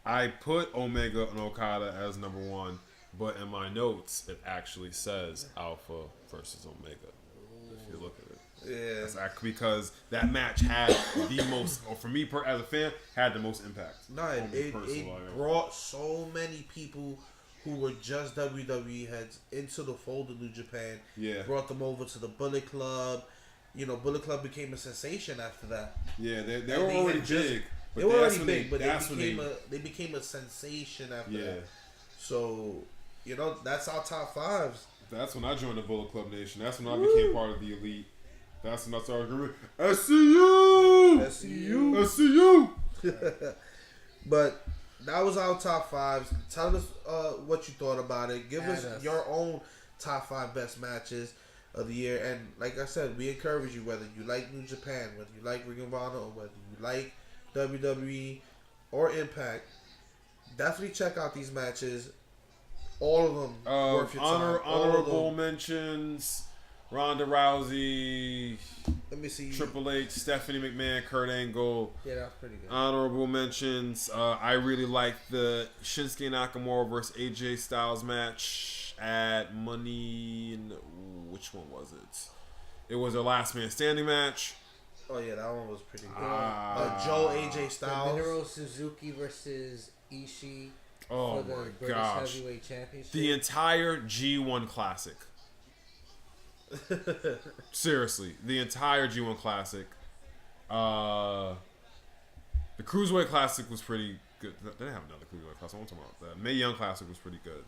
I put Omega and Okada as number 1, but in my notes, it actually says Alpha versus Omega. If you look at it. Yeah. That's because that match had the most, or for me as a fan, had the most impact. No, it brought so many people who were just WWE heads into the fold of New Japan. Yeah. Brought them over to the Bullet Club. You know, Bullet Club became a sensation after that. Yeah, they were already big. They were already big, but they became a sensation after that. So, you know, that's our top 5s. That's when I joined the Bullet Club Nation. That's when I became part of the elite. That's when I started going, SCU! But that was our top 5s. Tell us what you thought about it. Give us your own top 5 best matches of the year. And like I said, we encourage you, whether you like New Japan, whether you like Ring of Honor, or whether you like WWE or Impact, definitely check out these matches. All of them worth your time. Honorable mentions: Ronda Rousey. Let me see. Triple H, Stephanie McMahon, Kurt Angle. Yeah, that's pretty good. Honorable mentions: I really liked the Shinsuke Nakamura versus AJ Styles match at Money. Which one was it? It was a Last Man Standing match. Oh yeah, that one was pretty good. Joe AJ Styles. Minoru Suzuki versus Ishii. Oh for the my British gosh! Heavyweight Championship. The entire G1 Classic. Seriously, the entire G1 Classic. The Cruiserweight Classic was pretty good. They didn't have another Cruiserweight Classic. I'm talking about that. Mae Young Classic was pretty good.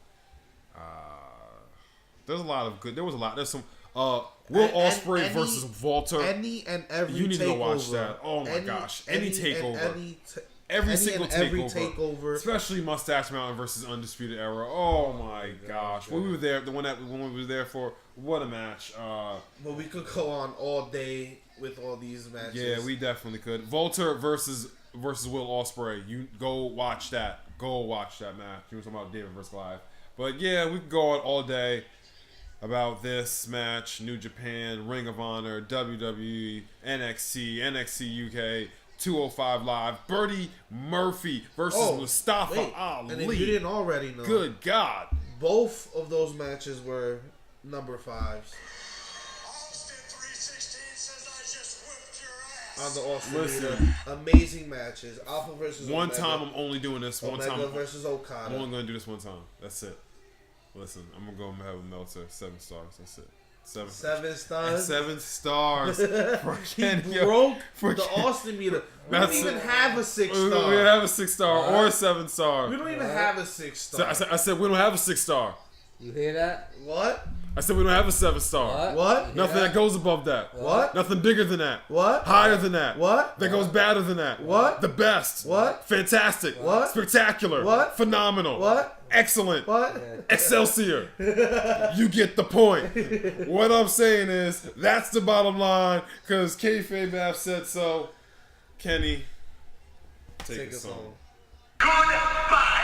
There's a lot of good. There was a lot. There's some. Will Ospreay versus Walter. Any and every. You need takeover, to go watch that. Oh my gosh! Any takeover. Every single takeover, especially Mustache Mountain versus Undisputed Era. Oh my gosh! When we were there, when we were there for, what a match! But we could go on all day with all these matches. Yeah, we definitely could. Walter versus Will Ospreay. You go watch that. Go watch that match. You were talking about David versus Live, but yeah, we could go on all day. about this match: New Japan, Ring of Honor, WWE, NXT, NXT UK, 205 Live, Buddy Murphy versus Mustafa Ali. And if you didn't already know, good God, both of those matches were number 5s. On the Austin Listen. Amazing matches. Alpha versus one Omega. time I'm only doing this. One Omega time versus Okada. I'm only going to do this one time. That's it. Listen, I'm going to go ahead with Meltzer. 7 stars. That's it. 7 stars. 7 stars. For He Kenny. broke For the Kenny. Austin meter. We don't even have a 6 We star. don't have a 6 star or a 7 star. We don't even have a 6 star. I said we don't have a 6 star. You hear that? What? I said we don't have a 7 star. What? Nothing that goes above that. What? Nothing bigger than that. What? Higher than that. What? That goes better than that. What? The best. What? Fantastic. What? Spectacular. What? Phenomenal. What? Excellent. What? Excelsior. You get the point. What I'm saying is, that's the bottom line, because Kayfabe said so. Kenny, take us home. Goodbye.